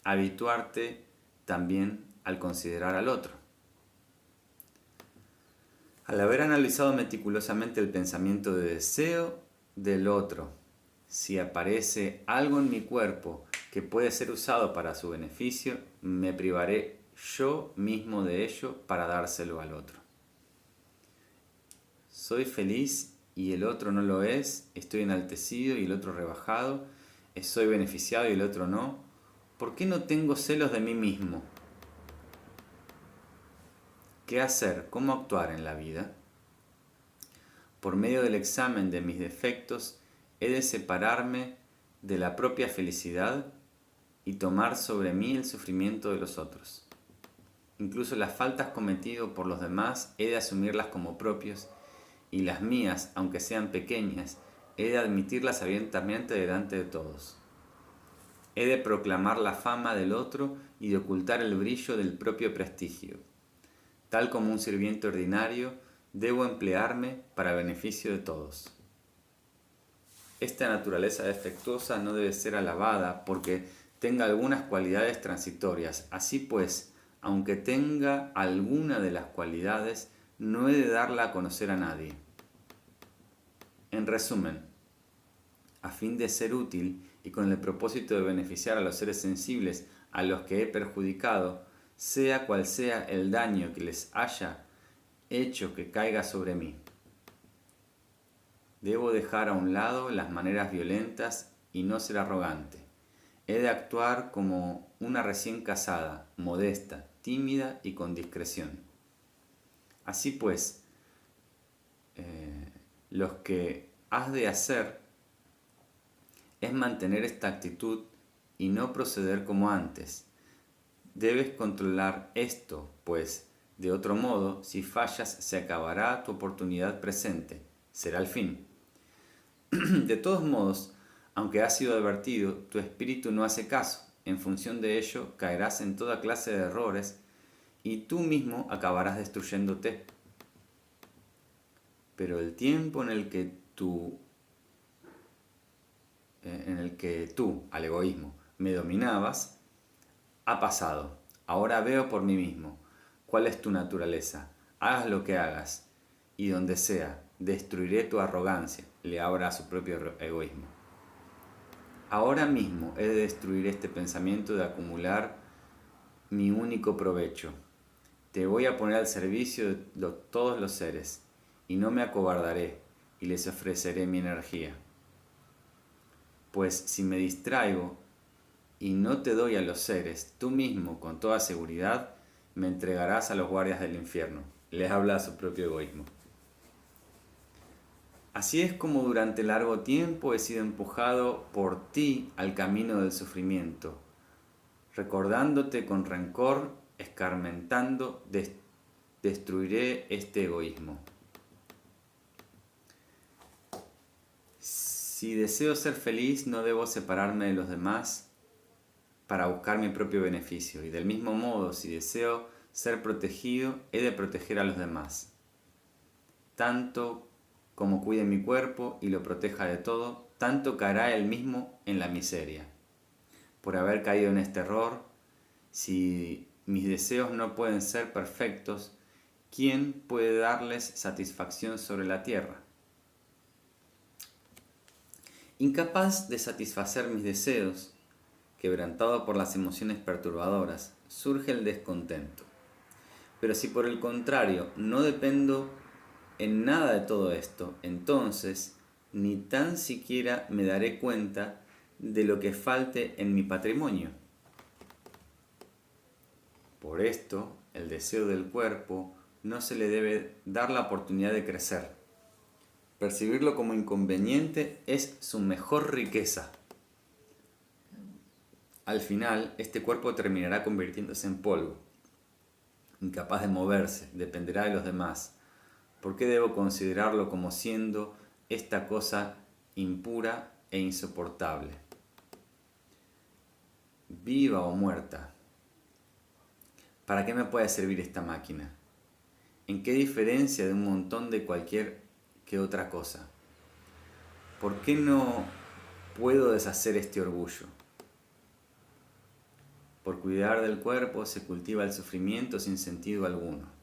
habituarte también al considerar al otro. Al haber analizado meticulosamente el pensamiento de deseo del otro, si aparece algo en mi cuerpo que puede ser usado para su beneficio, me privaré yo mismo de ello para dárselo al otro. Soy feliz y el otro no lo es, estoy enaltecido y el otro rebajado, soy beneficiado y el otro no. ¿Por qué no tengo celos de mí mismo? ¿Qué hacer? ¿Cómo actuar en la vida? Por medio del examen de mis defectos, he de separarme de la propia felicidad y tomar sobre mí el sufrimiento de los otros. Incluso las faltas cometidas por los demás he de asumirlas como propios y las mías, aunque sean pequeñas, he de admitirlas abiertamente delante de todos. He de proclamar la fama del otro y de ocultar el brillo del propio prestigio. Tal como un sirviente ordinario, debo emplearme para beneficio de todos. Esta naturaleza defectuosa no debe ser alabada porque tenga algunas cualidades transitorias. Así pues, aunque tenga alguna de las cualidades, no he de darla a conocer a nadie. En resumen, a fin de ser útil y con el propósito de beneficiar a los seres sensibles a los que he perjudicado, sea cual sea el daño que les haya hecho que caiga sobre mí. Debo dejar a un lado las maneras violentas y no ser arrogante. He de actuar como una recién casada, modesta, tímida y con discreción. Así pues, lo que has de hacer es mantener esta actitud y no proceder como antes. Debes controlar esto, pues, de otro modo, si fallas, se acabará tu oportunidad presente. Será el fin. De todos modos, aunque has sido advertido, tu espíritu no hace caso. En función de ello, caerás en toda clase de errores y tú mismo acabarás destruyéndote. Pero el tiempo en el que tú, al egoísmo, me dominabas, ha pasado. Ahora veo por mí mismo cuál es tu naturaleza. Hagas lo que hagas y donde sea, destruiré tu arrogancia. Le habla a su propio egoísmo. Ahora mismo he de destruir este pensamiento de acumular mi único provecho. Te voy a poner al servicio de todos los seres y no me acobardaré y les ofreceré mi energía. Pues si me distraigo y no te doy a los seres, tú mismo, con toda seguridad, me entregarás a los guardias del infierno. Les habla a su propio egoísmo. Así es como durante largo tiempo he sido empujado por ti al camino del sufrimiento, recordándote con rencor, escarmentando, destruiré este egoísmo. Si deseo ser feliz, no debo separarme de los demás para buscar mi propio beneficio. Y del mismo modo, si deseo ser protegido, he de proteger a los demás. Tanto como cuide mi cuerpo y lo proteja de todo, tanto caerá él mismo en la miseria. Por haber caído en este error, si mis deseos no pueden ser perfectos, ¿quién puede darles satisfacción sobre la tierra? Incapaz de satisfacer mis deseos, quebrantado por las emociones perturbadoras, surge el descontento. Pero si por el contrario no dependo en nada de todo esto, entonces ni tan siquiera me daré cuenta de lo que falte en mi patrimonio. Por esto, el deseo del cuerpo no se le debe dar la oportunidad de crecer. Percibirlo como inconveniente es su mejor riqueza. Al final, este cuerpo terminará convirtiéndose en polvo, incapaz de moverse, dependerá de los demás. ¿Por qué debo considerarlo como siendo esta cosa impura e insoportable? Viva o muerta. ¿Para qué me puede servir esta máquina? ¿En qué diferencia de un montón de cualquier que otra cosa? ¿Por qué no puedo deshacer este orgullo? Por cuidar del cuerpo se cultiva el sufrimiento sin sentido alguno.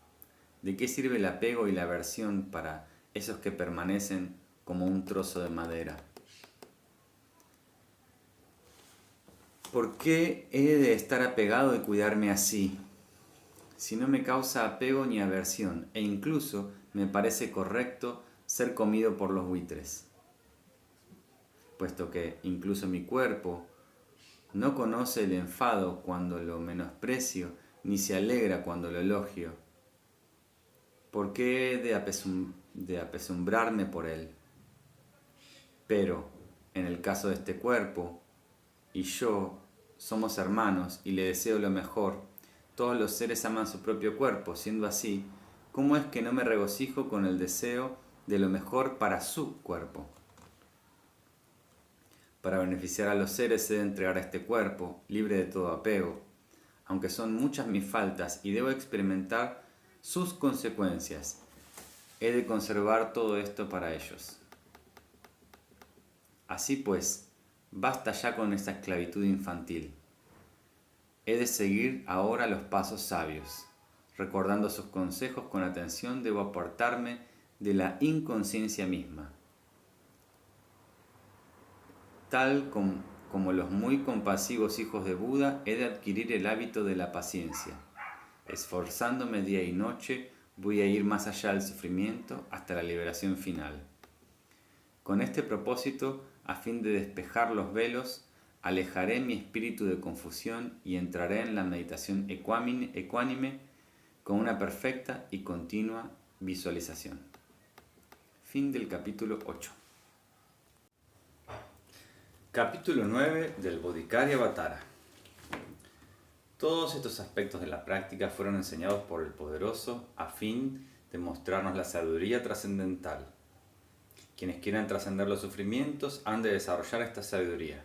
¿De qué sirve el apego y la aversión para esos que permanecen como un trozo de madera? ¿Por qué he de estar apegado y cuidarme así? Si no me causa apego ni aversión, e incluso me parece correcto ser comido por los buitres, puesto que incluso mi cuerpo no conoce el enfado cuando lo menosprecio, ni se alegra cuando lo elogio. ¿Por qué he de apesumbrarme por él? Pero, en el caso de este cuerpo, y yo somos hermanos y le deseo lo mejor, todos los seres aman su propio cuerpo, siendo así, ¿cómo es que no me regocijo con el deseo de lo mejor para su cuerpo? Para beneficiar a los seres he de entregar a este cuerpo, libre de todo apego, aunque son muchas mis faltas y debo experimentar sus consecuencias. He de conservar todo esto para ellos. Así pues, basta ya con esta esclavitud infantil. He de seguir ahora los pasos sabios. Recordando sus consejos con atención, debo apartarme de la inconsciencia misma. Tal como los muy compasivos hijos de Buda, he de adquirir el hábito de la paciencia. Esforzándome día y noche, voy a ir más allá del sufrimiento hasta la liberación final. Con este propósito, a fin de despejar los velos, alejaré mi espíritu de confusión y entraré en la meditación ecuánime con una perfecta y continua visualización. Fin del capítulo 8. Capítulo 9 del Bodhikárya-Avatara. Todos estos aspectos de la práctica fueron enseñados por el Poderoso a fin de mostrarnos la sabiduría trascendental. Quienes quieran trascender los sufrimientos han de desarrollar esta sabiduría.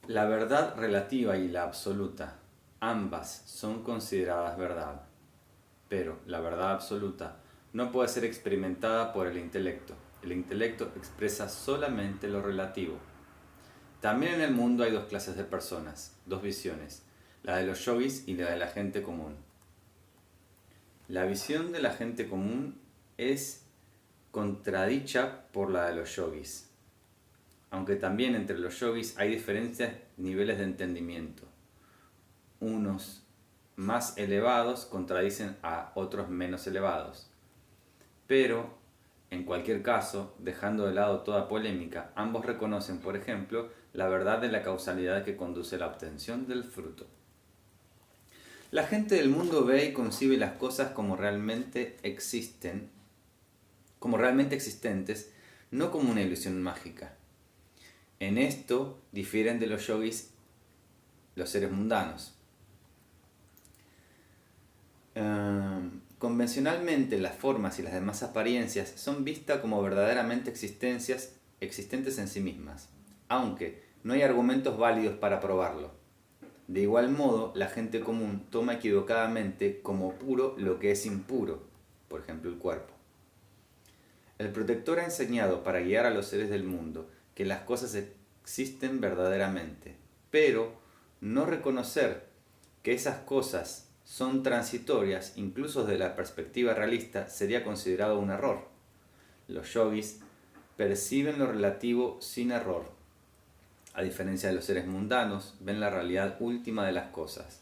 La verdad relativa y la absoluta, ambas son consideradas verdad, pero la verdad absoluta no puede ser experimentada por el intelecto. El intelecto expresa solamente lo relativo. También en el mundo hay dos clases de personas, dos visiones, la de los yogis y la de la gente común. La visión de la gente común es contradicha por la de los yogis, aunque también entre los yogis hay diferentes niveles de entendimiento. Unos más elevados contradicen a otros menos elevados. Pero, en cualquier caso, dejando de lado toda polémica, ambos reconocen, por ejemplo, la verdad de la causalidad que conduce a la obtención del fruto. La gente del mundo ve y concibe las cosas como realmente existentes, no como una ilusión mágica. En esto difieren de los yogis los seres mundanos. Convencionalmente las formas y las demás apariencias son vistas como verdaderamente existentes en sí mismas, aunque no hay argumentos válidos para probarlo. De igual modo, la gente común toma equivocadamente como puro lo que es impuro, por ejemplo el cuerpo. El protector ha enseñado para guiar a los seres del mundo que las cosas existen verdaderamente, pero no reconocer que esas cosas son transitorias, incluso desde la perspectiva realista, sería considerado un error. Los yogis perciben lo relativo sin error. A diferencia de los seres mundanos, ven la realidad última de las cosas.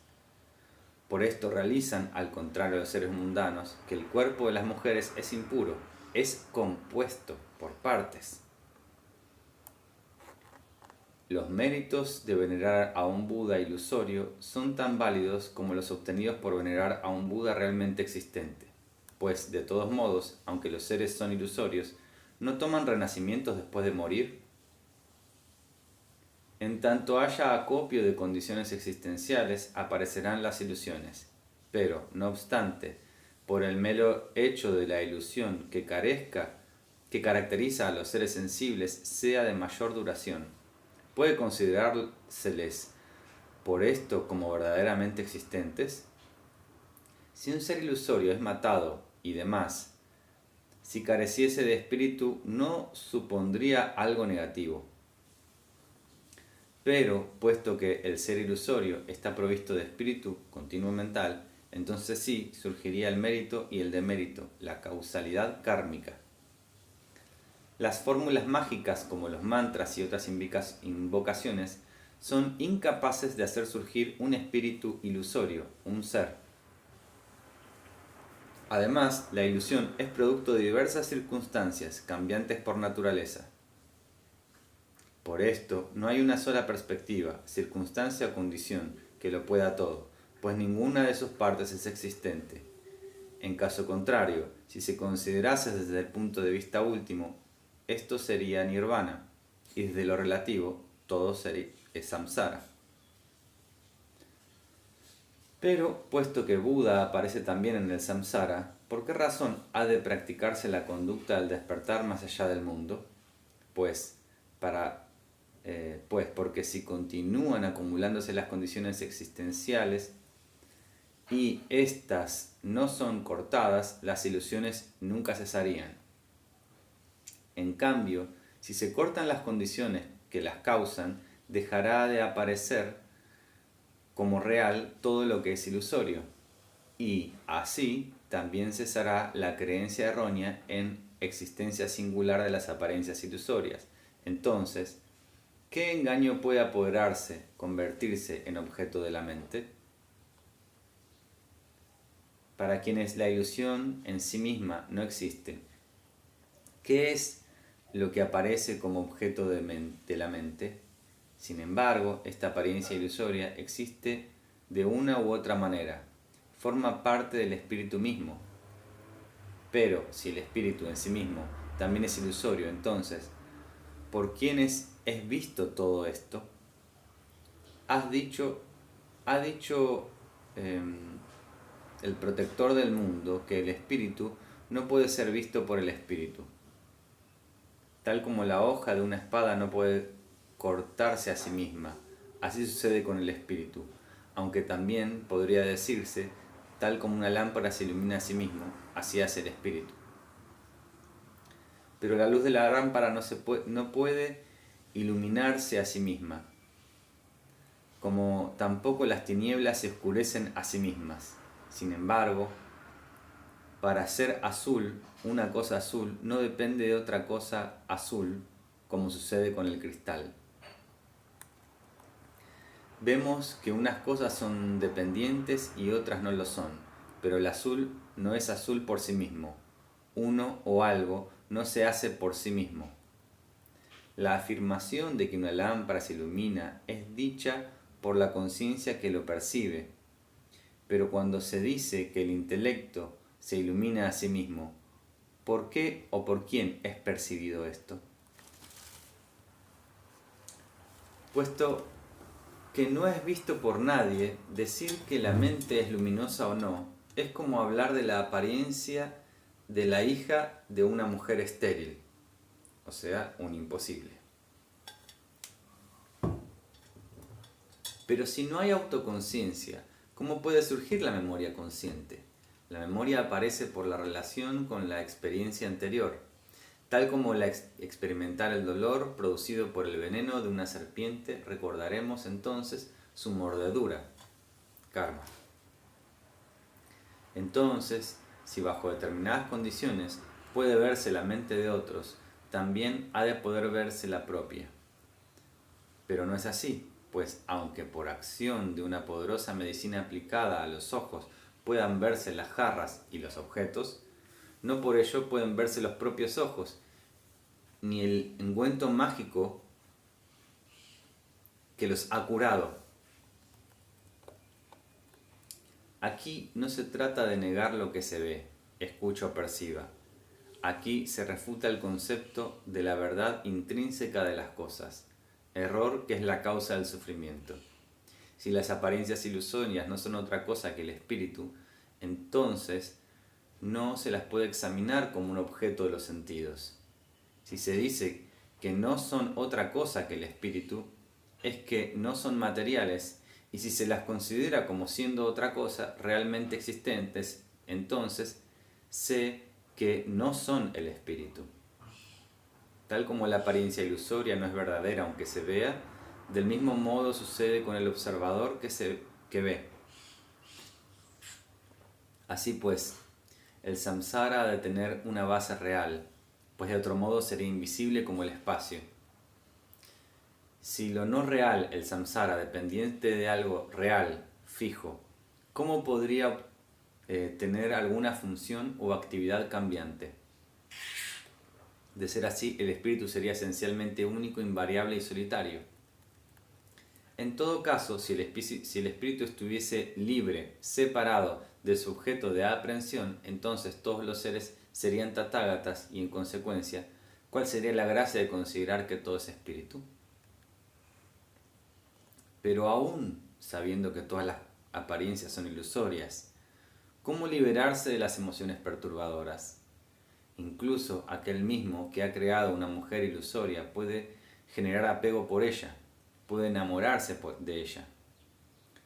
Por esto realizan, al contrario de los seres mundanos, que el cuerpo de las mujeres es impuro, es compuesto por partes. Los méritos de venerar a un Buda ilusorio son tan válidos como los obtenidos por venerar a un Buda realmente existente, pues, de todos modos, aunque los seres son ilusorios, ¿no toman renacimientos después de morir? En tanto haya acopio de condiciones existenciales, aparecerán las ilusiones, pero, no obstante, por el mero hecho de la ilusión que caracteriza a los seres sensibles sea de mayor duración, ¿puede considerárseles por esto como verdaderamente existentes? Si un ser ilusorio es matado y demás, si careciese de espíritu no supondría algo negativo. Pero, puesto que el ser ilusorio está provisto de espíritu continuo mental, entonces sí surgiría el mérito y el demérito, la causalidad kármica. Las fórmulas mágicas como los mantras y otras invocaciones son incapaces de hacer surgir un espíritu ilusorio, un ser. Además, la ilusión es producto de diversas circunstancias, cambiantes por naturaleza. Por esto, no hay una sola perspectiva, circunstancia o condición que lo pueda todo, pues ninguna de sus partes es existente. En caso contrario, si se considerase desde el punto de vista último, esto sería nirvana, y desde lo relativo, todo es samsara. Pero, puesto que Buda aparece también en el samsara, ¿por qué razón ha de practicarse la conducta del despertar más allá del mundo? Pues porque si continúan acumulándose las condiciones existenciales y éstas no son cortadas, las ilusiones nunca cesarían. En cambio, si se cortan las condiciones que las causan, dejará de aparecer como real todo lo que es ilusorio, y así también cesará la creencia errónea en existencia singular de las apariencias ilusorias. Entonces, ¿qué engaño puede apoderarse, convertirse en objeto de la mente? Para quienes la ilusión en sí misma no existe, ¿qué es lo que aparece como objeto de la mente? Sin embargo, esta apariencia ilusoria existe de una u otra manera, forma parte del espíritu mismo. Pero si el espíritu en sí mismo también es ilusorio, entonces, ¿por quiénes es visto todo esto? Ha dicho el protector del mundo que el espíritu no puede ser visto por el espíritu. Tal como la hoja de una espada no puede cortarse a sí misma, así sucede con el espíritu, aunque también podría decirse, tal como una lámpara se ilumina a sí mismo, así hace el espíritu. Pero la luz de la lámpara no puede iluminarse a sí misma, como tampoco las tinieblas se oscurecen a sí mismas. Sin embargo, para ser azul, una cosa azul no depende de otra cosa azul, como sucede con el cristal. Vemos que unas cosas son dependientes y otras no lo son, pero el azul no es azul por sí mismo. Uno o algo no se hace por sí mismo. La afirmación de que una lámpara se ilumina es dicha por la conciencia que lo percibe, pero cuando se dice que el intelecto se ilumina a sí mismo, ¿por qué o por quién es percibido esto? Puesto que no es visto por nadie, decir que la mente es luminosa o no es como hablar de la apariencia de la hija de una mujer estéril, o sea, un imposible. Pero si no hay autoconciencia, ¿cómo puede surgir la memoria consciente? La memoria aparece por la relación con la experiencia anterior, tal como experimentar el dolor producido por el veneno de una serpiente, recordaremos entonces su mordedura, karma. Entonces, si bajo determinadas condiciones puede verse la mente de otros, también ha de poder verse la propia. Pero no es así, pues aunque por acción de una poderosa medicina aplicada a los ojos puedan verse las jarras y los objetos, no por ello pueden verse los propios ojos, ni el ungüento mágico que los ha curado. Aquí no se trata de negar lo que se ve, escucha o perciba. Aquí se refuta el concepto de la verdad intrínseca de las cosas, error que es la causa del sufrimiento. Si las apariencias ilusorias no son otra cosa que el espíritu, entonces no se las puede examinar como un objeto de los sentidos. Si se dice que no son otra cosa que el espíritu, es que no son materiales, y si se las considera como siendo otra cosa realmente existentes, entonces sé que no son el espíritu. Tal como la apariencia ilusoria no es verdadera aunque se vea, del mismo modo sucede con el observador que ve. Así pues, el samsara ha de tener una base real, pues de otro modo sería invisible como el espacio. Si lo no real, el samsara, dependiente de algo real, fijo, ¿cómo podría tener alguna función o actividad cambiante? De ser así, el espíritu sería esencialmente único, invariable y solitario. En todo caso, si el espíritu estuviese libre, separado de su objeto de aprehensión, entonces todos los seres serían tathagatas y, en consecuencia, ¿cuál sería la gracia de considerar que todo es espíritu? Pero aún sabiendo que todas las apariencias son ilusorias, ¿cómo liberarse de las emociones perturbadoras? Incluso aquel mismo que ha creado una mujer ilusoria puede generar apego por ella, puede enamorarse de ella.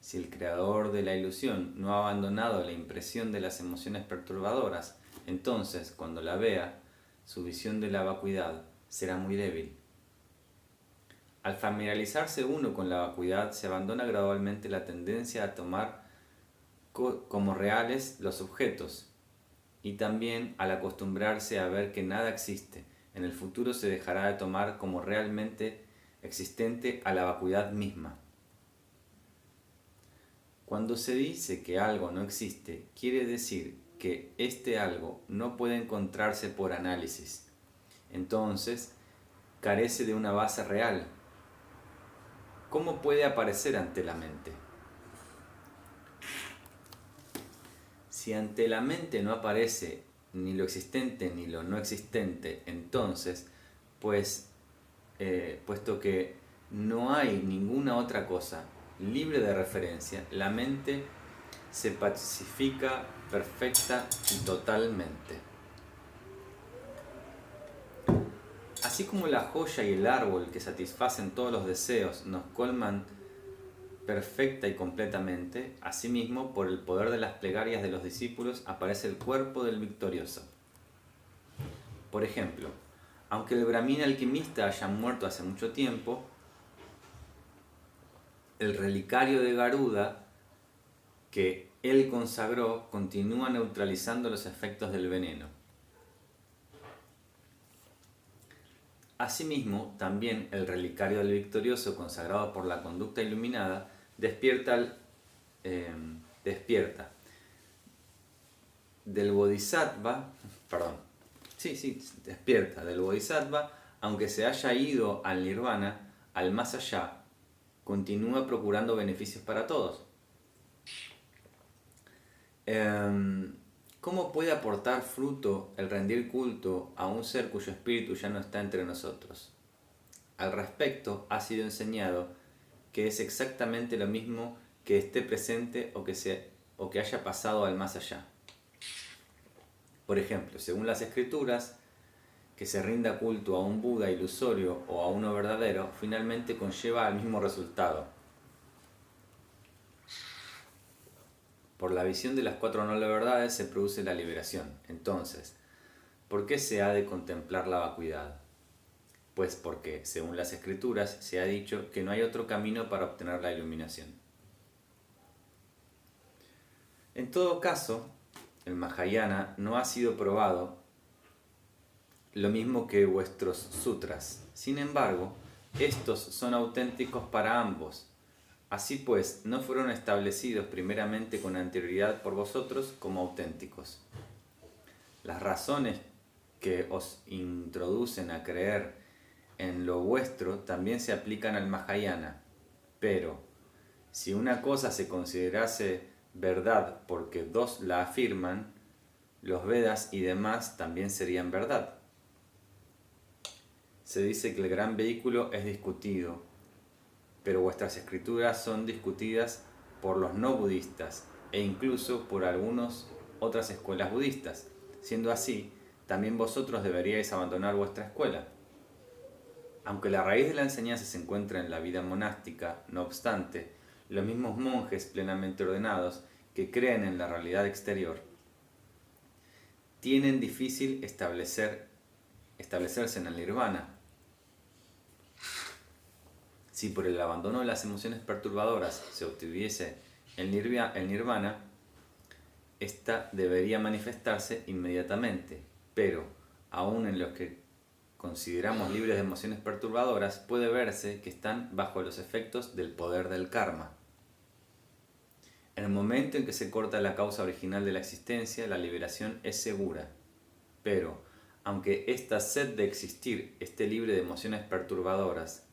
Si el creador de la ilusión no ha abandonado la impresión de las emociones perturbadoras, entonces, cuando la vea, su visión de la vacuidad será muy débil. Al familiarizarse uno con la vacuidad, se abandona gradualmente la tendencia a tomar como reales los objetos, y también al acostumbrarse a ver que nada existe, en el futuro se dejará de tomar como realmente existente a la vacuidad misma. Cuando se dice que algo no existe, quiere decir que este algo no puede encontrarse por análisis. Entonces, carece de una base real. ¿Cómo puede aparecer ante la mente? Si ante la mente no aparece ni lo existente ni lo no existente, entonces, pues puesto que no hay ninguna otra cosa libre de referencia, la mente se pacifica perfecta y totalmente. Así como la joya y el árbol que satisfacen todos los deseos nos colman perfecta y completamente, asimismo, por el poder de las plegarias de los discípulos aparece el cuerpo del victorioso. Por ejemplo, aunque el brahmin alquimista haya muerto hace mucho tiempo, el relicario de Garuda que él consagró continúa neutralizando los efectos del veneno. Asimismo, también el relicario del victorioso consagrado por la conducta iluminada despierta del bodhisattva, despierta del bodhisattva, aunque se haya ido al nirvana, al más allá, continúa procurando beneficios para todos. ¿Cómo puede aportar fruto el rendir culto a un ser cuyo espíritu ya no está entre nosotros? Al respecto, ha sido enseñado que es exactamente lo mismo que esté presente o que haya pasado al más allá. Por ejemplo, según las escrituras, que se rinda culto a un Buda ilusorio o a uno verdadero, finalmente conlleva al mismo resultado. Por la visión de las cuatro nobles verdades se produce la liberación. Entonces, ¿por qué se ha de contemplar la vacuidad? Pues porque, según las escrituras, se ha dicho que no hay otro camino para obtener la iluminación. En todo caso, el Mahayana no ha sido probado, lo mismo que vuestros sutras. Sin embargo, estos son auténticos para ambos. Así pues, no fueron establecidos primeramente con anterioridad por vosotros como auténticos. Las razones que os introducen a creer en lo vuestro también se aplican al Mahayana, pero si una cosa se considerase verdad porque dos la afirman, los Vedas y demás también serían verdad. Se dice que el gran vehículo es discutido, pero vuestras escrituras son discutidas por los no budistas e incluso por algunas otras escuelas budistas. Siendo así, también vosotros deberíais abandonar vuestra escuela. Aunque la raíz de la enseñanza se encuentra en la vida monástica, no obstante, los mismos monjes plenamente ordenados que creen en la realidad exterior tienen difícil establecerse en el nirvana. Si por el abandono de las emociones perturbadoras se obtuviese el nirvana, esta debería manifestarse inmediatamente, pero aún en los que consideramos libres de emociones perturbadoras, puede verse que están bajo los efectos del poder del karma. En el momento en que se corta la causa original de la existencia, la liberación es segura. Pero, aunque esta sed de existir esté libre de emociones perturbadoras,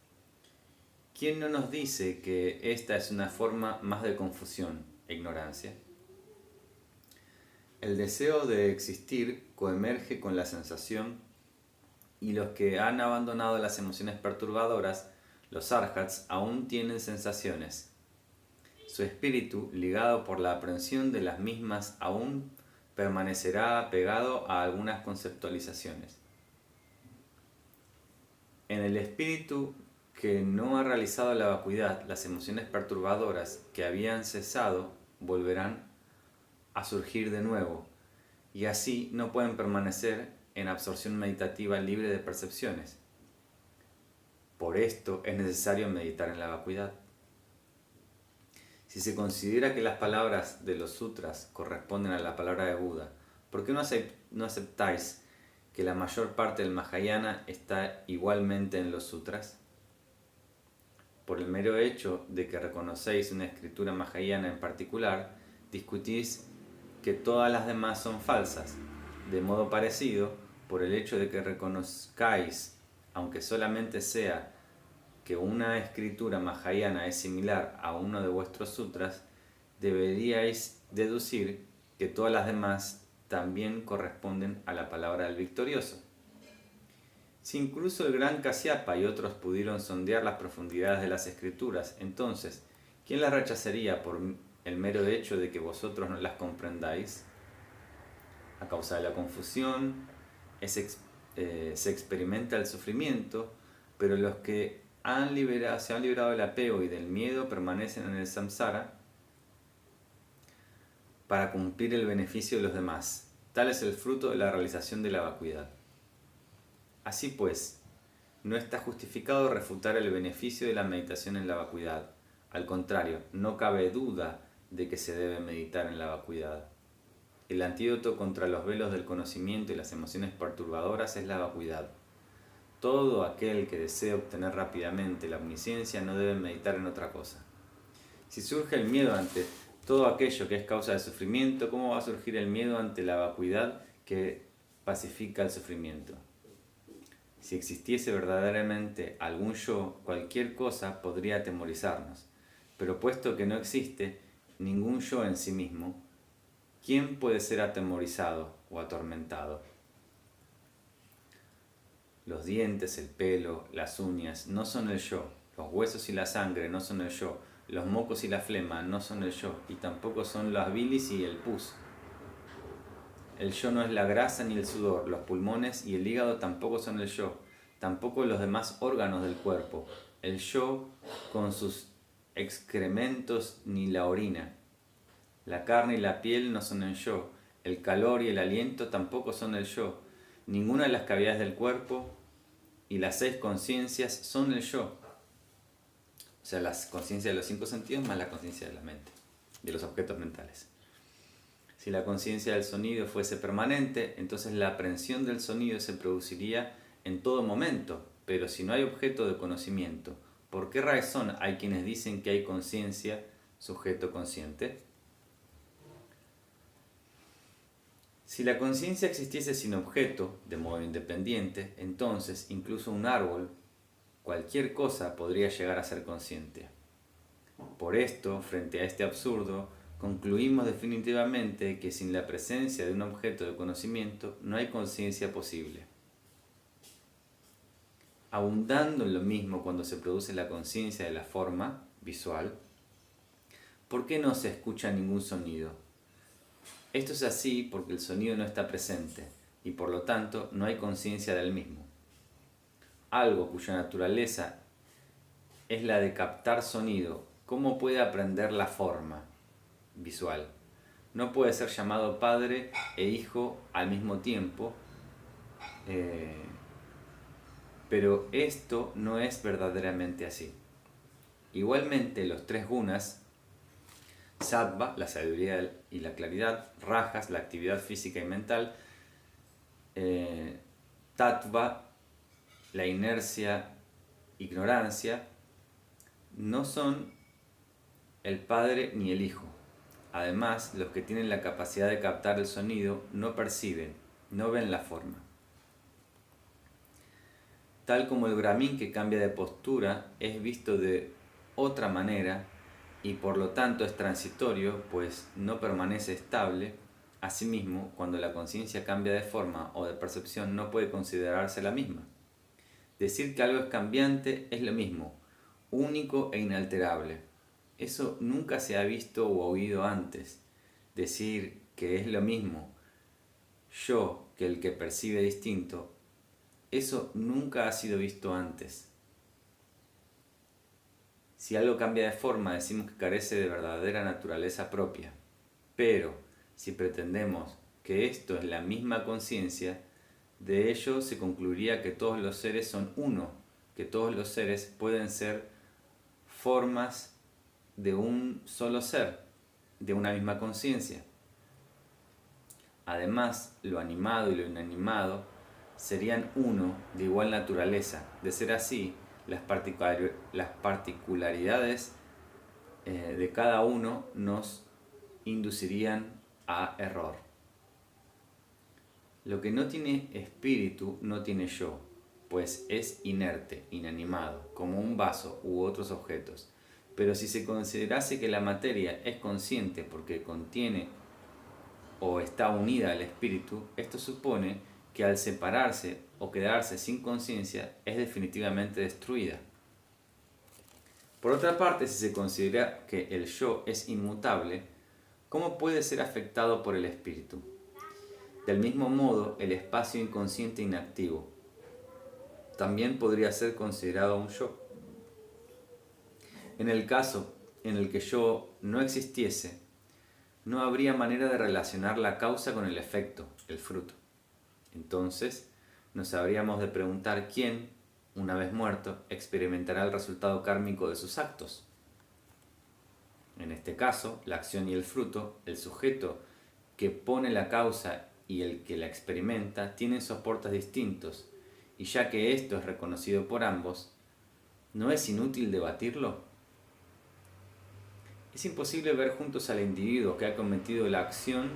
¿quién no nos dice que esta es una forma más de confusión e ignorancia? El deseo de existir coemerge con la sensación y los que han abandonado las emociones perturbadoras, los arhats, aún tienen sensaciones. Su espíritu, ligado por la aprehensión de las mismas, aún permanecerá apegado a algunas conceptualizaciones. En el espíritu que no ha realizado la vacuidad, las emociones perturbadoras que habían cesado volverán a surgir de nuevo, y así no pueden permanecer en absorción meditativa libre de percepciones. Por esto es necesario meditar en la vacuidad. Si se considera que las palabras de los sutras corresponden a la palabra de Buda, ¿por qué no aceptáis que la mayor parte del Mahayana está igualmente en los sutras? Por el mero hecho de que reconocéis una escritura Mahayana en particular, discutís que todas las demás son falsas. De modo parecido, por el hecho de que reconozcáis, aunque solamente sea que una escritura Mahayana es similar a uno de vuestros sutras, deberíais deducir que todas las demás también corresponden a la palabra del victorioso. Si incluso el gran Kasyapa y otros pudieron sondear las profundidades de las escrituras, entonces, ¿quién las rechazaría por el mero hecho de que vosotros no las comprendáis? A causa de la confusión, se experimenta el sufrimiento, pero los que se han librado del apego y del miedo permanecen en el samsara para cumplir el beneficio de los demás. Tal es el fruto de la realización de la vacuidad. Así pues, no está justificado refutar el beneficio de la meditación en la vacuidad. Al contrario, no cabe duda de que se debe meditar en la vacuidad. El antídoto contra los velos del conocimiento y las emociones perturbadoras es la vacuidad. Todo aquel que desee obtener rápidamente la omnisciencia no debe meditar en otra cosa. Si surge el miedo ante todo aquello que es causa de sufrimiento, ¿cómo va a surgir el miedo ante la vacuidad que pacifica el sufrimiento? Si existiese verdaderamente algún yo, cualquier cosa podría atemorizarnos. Pero puesto que no existe ningún yo en sí mismo, ¿quién puede ser atemorizado o atormentado? Los dientes, el pelo, las uñas no son el yo. Los huesos y la sangre no son el yo. Los mocos y la flema no son el yo. Y tampoco son las bilis y el pus. El yo no es la grasa ni el sudor. Los pulmones y el hígado tampoco son el yo. Tampoco los demás órganos del cuerpo. El yo con sus excrementos ni la orina. La carne y la piel no son el yo. El calor y el aliento tampoco son el yo. Ninguna de las cavidades del cuerpo y las 6 conciencias son el yo. O sea, las conciencias de los 5 sentidos más la conciencia de la mente, de los objetos mentales. Si la conciencia del sonido fuese permanente, entonces la aprehensión del sonido se produciría en todo momento. Pero si no hay objeto de conocimiento, ¿por qué razón hay quienes dicen que hay conciencia, sujeto consciente? Si la conciencia existiese sin objeto, de modo independiente, entonces incluso un árbol, cualquier cosa podría llegar a ser consciente. Por esto, frente a este absurdo, concluimos definitivamente que sin la presencia de un objeto de conocimiento no hay conciencia posible. Abundando en lo mismo cuando se produce la conciencia de la forma visual, ¿por qué no se escucha ningún sonido? Esto es así porque el sonido no está presente y por lo tanto no hay conciencia del mismo. Algo cuya naturaleza es la de captar sonido, ¿cómo puede aprender la forma visual? No puede ser llamado padre e hijo al mismo tiempo, pero esto no es verdaderamente así. Igualmente los 3 gunas, Sattva, la sabiduría y la claridad; Rajas, la actividad física y mental; Tattva, la inercia, ignorancia, no son el padre ni el hijo. Además, los que tienen la capacidad de captar el sonido no perciben, no ven la forma. Tal como el brahmin que cambia de postura es visto de otra manera y por lo tanto es transitorio, pues no permanece estable. Asimismo, cuando la conciencia cambia de forma o de percepción no puede considerarse la misma. Decir que algo es cambiante es lo mismo, único e inalterable. Eso nunca se ha visto o oído antes. Decir que es lo mismo yo que el que percibe distinto, eso nunca ha sido visto antes. Si algo cambia de forma, decimos que carece de verdadera naturaleza propia. Pero si pretendemos que esto es la misma conciencia, de ello se concluiría que todos los seres son uno, que todos los seres pueden ser formas de un solo ser, de una misma conciencia. Además, lo animado y lo inanimado serían uno de igual naturaleza. De ser así, las particularidades de cada uno nos inducirían a error. Lo que no tiene espíritu no tiene yo, pues es inerte, inanimado, como un vaso u otros objetos. Pero si se considerase que la materia es consciente porque contiene o está unida al espíritu, esto supone que al separarse o quedarse sin conciencia es definitivamente destruida. Por otra parte, si se considera que el yo es inmutable, ¿cómo puede ser afectado por el espíritu? Del mismo modo, el espacio inconsciente inactivo también podría ser considerado un yo. En el caso en el que yo no existiese, no habría manera de relacionar la causa con el efecto, el fruto. Entonces, nos habríamos de preguntar quién, una vez muerto, experimentará el resultado kármico de sus actos. En este caso, la acción y el fruto, el sujeto que pone la causa y el que la experimenta, tienen soportes distintos, y ya que esto es reconocido por ambos, ¿no es inútil debatirlo? Es imposible ver juntos al individuo que ha cometido la acción,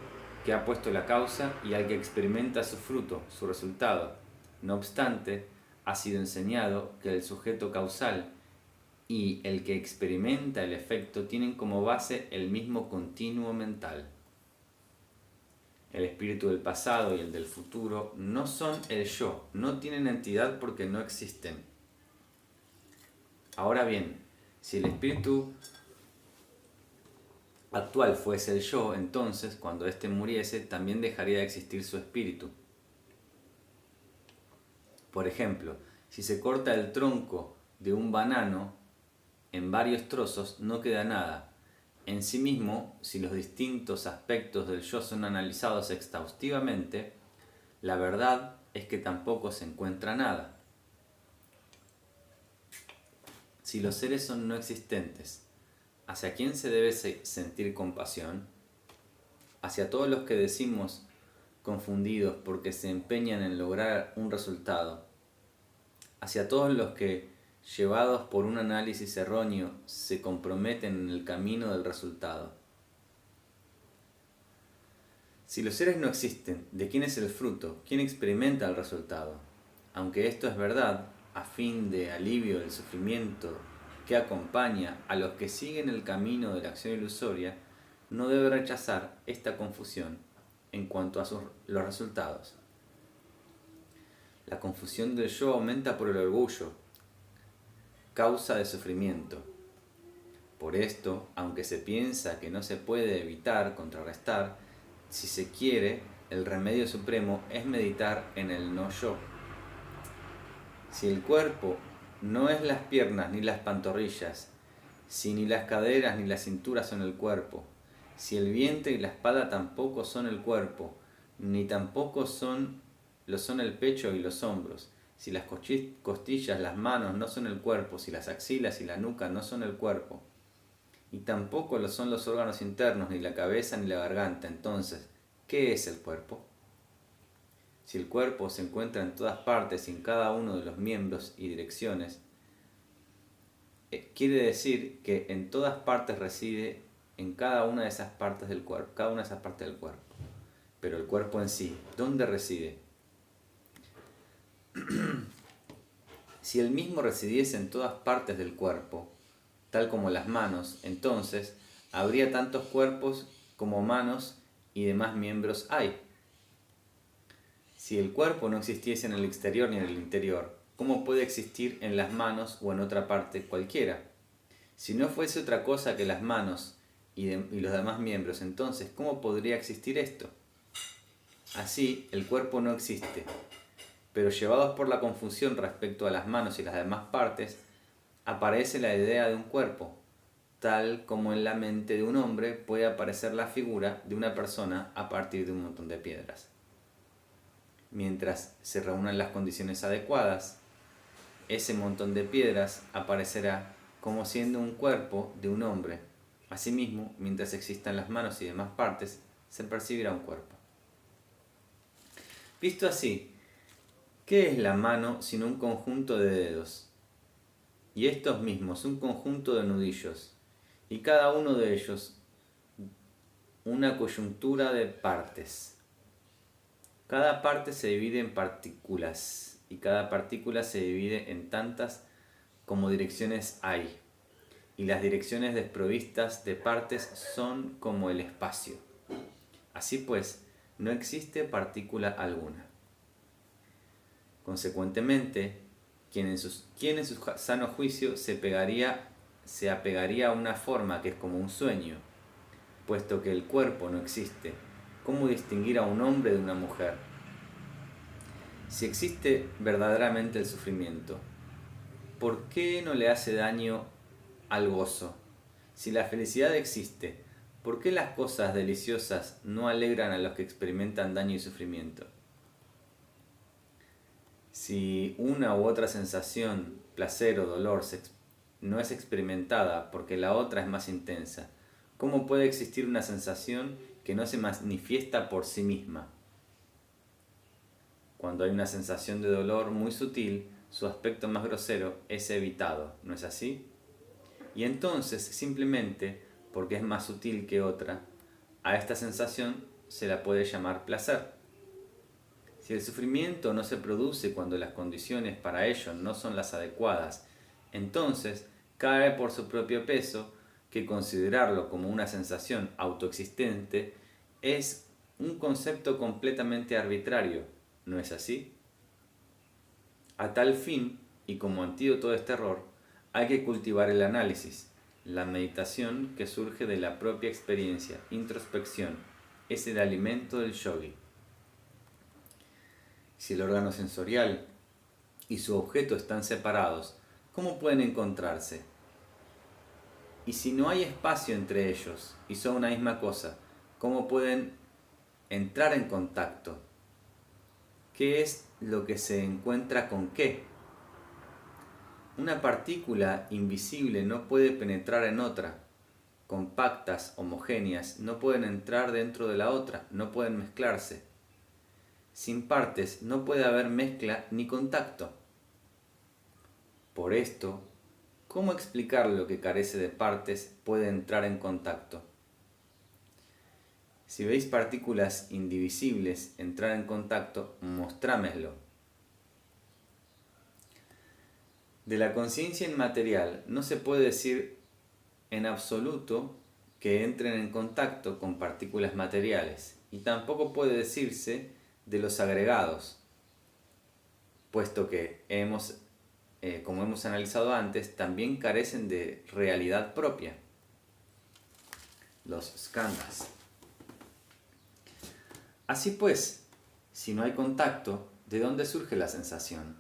que ha puesto la causa, y al que experimenta su fruto, su resultado. No obstante, ha sido enseñado que el sujeto causal y el que experimenta el efecto tienen como base el mismo continuo mental. El espíritu del pasado y el del futuro no son el yo, no tienen entidad porque no existen. Ahora bien, si el espíritu actual fuese el yo, entonces, cuando éste muriese, también dejaría de existir su espíritu. Por ejemplo, si se corta el tronco de un banano en varios trozos, no queda nada. En sí mismo, si los distintos aspectos del yo son analizados exhaustivamente, la verdad es que tampoco se encuentra nada. Si los seres son no existentes, ¿hacia quién se debe sentir compasión? Hacia todos los que decimos confundidos porque se empeñan en lograr un resultado. Hacia todos los que, llevados por un análisis erróneo, se comprometen en el camino del resultado. Si los seres no existen, ¿de quién es el fruto? ¿Quién experimenta el resultado? Aunque esto es verdad, a fin de alivio del sufrimiento que acompaña a los que siguen el camino de la acción ilusoria, no debe rechazar esta confusión en cuanto a los resultados. La confusión del yo aumenta por el orgullo, causa de sufrimiento. Por esto, aunque se piensa que no se puede evitar contrarrestar, si se quiere, el remedio supremo es meditar en el no yo. Si el cuerpo no es las piernas ni las pantorrillas, si ni las caderas ni la cintura son el cuerpo, si el vientre y la espalda tampoco son el cuerpo, ni tampoco lo son el pecho y los hombros, si las costillas, las manos no son el cuerpo, si las axilas y la nuca no son el cuerpo, y tampoco lo son los órganos internos, ni la cabeza ni la garganta, entonces, ¿qué es el cuerpo? Si el cuerpo se encuentra en todas partes y en cada uno de los miembros y direcciones, quiere decir que en todas partes reside en cada una de esas partes del cuerpo, cada una de esas partes del cuerpo. Pero el cuerpo en sí, ¿dónde reside? Si el mismo residiese en todas partes del cuerpo, tal como las manos, entonces habría tantos cuerpos como manos y demás miembros hay. Si el cuerpo no existiese en el exterior ni en el interior, ¿cómo puede existir en las manos o en otra parte cualquiera? Si no fuese otra cosa que las manos y los demás miembros, entonces, ¿cómo podría existir esto? Así, el cuerpo no existe, pero llevados por la confusión respecto a las manos y las demás partes, aparece la idea de un cuerpo, tal como en la mente de un hombre puede aparecer la figura de una persona a partir de un montón de piedras. Mientras se reúnan las condiciones adecuadas, ese montón de piedras aparecerá como siendo un cuerpo de un hombre. Asimismo, mientras existan las manos y demás partes, se percibirá un cuerpo. Visto así, ¿qué es la mano sino un conjunto de dedos? Y estos mismos un conjunto de nudillos, y cada uno de ellos una coyuntura de partes. Cada parte se divide en partículas, y cada partícula se divide en tantas como direcciones hay, y las direcciones desprovistas de partes son como el espacio. Así pues, no existe partícula alguna. Consecuentemente, quien en su sano juicio se apegaría a una forma que es como un sueño, puesto que el cuerpo no existe. ¿Cómo distinguir a un hombre de una mujer? Si existe verdaderamente el sufrimiento, ¿por qué no le hace daño al gozo? Si la felicidad existe, ¿por qué las cosas deliciosas no alegran a los que experimentan daño y sufrimiento? Si una u otra sensación, placer o dolor no es experimentada porque la otra es más intensa, ¿cómo puede existir una sensación que no se manifiesta por sí misma? Cuando hay una sensación de dolor muy sutil, su aspecto más grosero es evitado, ¿no es así? Y entonces, simplemente porque es más sutil que otra, a esta sensación se la puede llamar placer. Si el sufrimiento no se produce cuando las condiciones para ello no son las adecuadas, entonces cae por su propio peso que considerarlo como una sensación autoexistente es un concepto completamente arbitrario, ¿no es así? A tal fin, y como antídoto de este error, hay que cultivar el análisis, la meditación que surge de la propia experiencia, introspección, es el alimento del yogi. Si el órgano sensorial y su objeto están separados, ¿cómo pueden encontrarse? Y si no hay espacio entre ellos y son una misma cosa, ¿cómo pueden entrar en contacto? ¿Qué es lo que se encuentra con qué? Una partícula invisible no puede penetrar en otra. Compactas, homogéneas, no pueden entrar dentro de la otra, no pueden mezclarse. Sin partes no puede haber mezcla ni contacto. Por esto, ¿cómo explicar lo que carece de partes puede entrar en contacto? Si veis partículas indivisibles entrar en contacto, mostrámoslo. De la conciencia inmaterial no se puede decir en absoluto que entren en contacto con partículas materiales, y tampoco puede decirse de los agregados, puesto que como hemos analizado antes, también carecen de realidad propia, los skandhas. Así pues, si no hay contacto, ¿de dónde surge la sensación?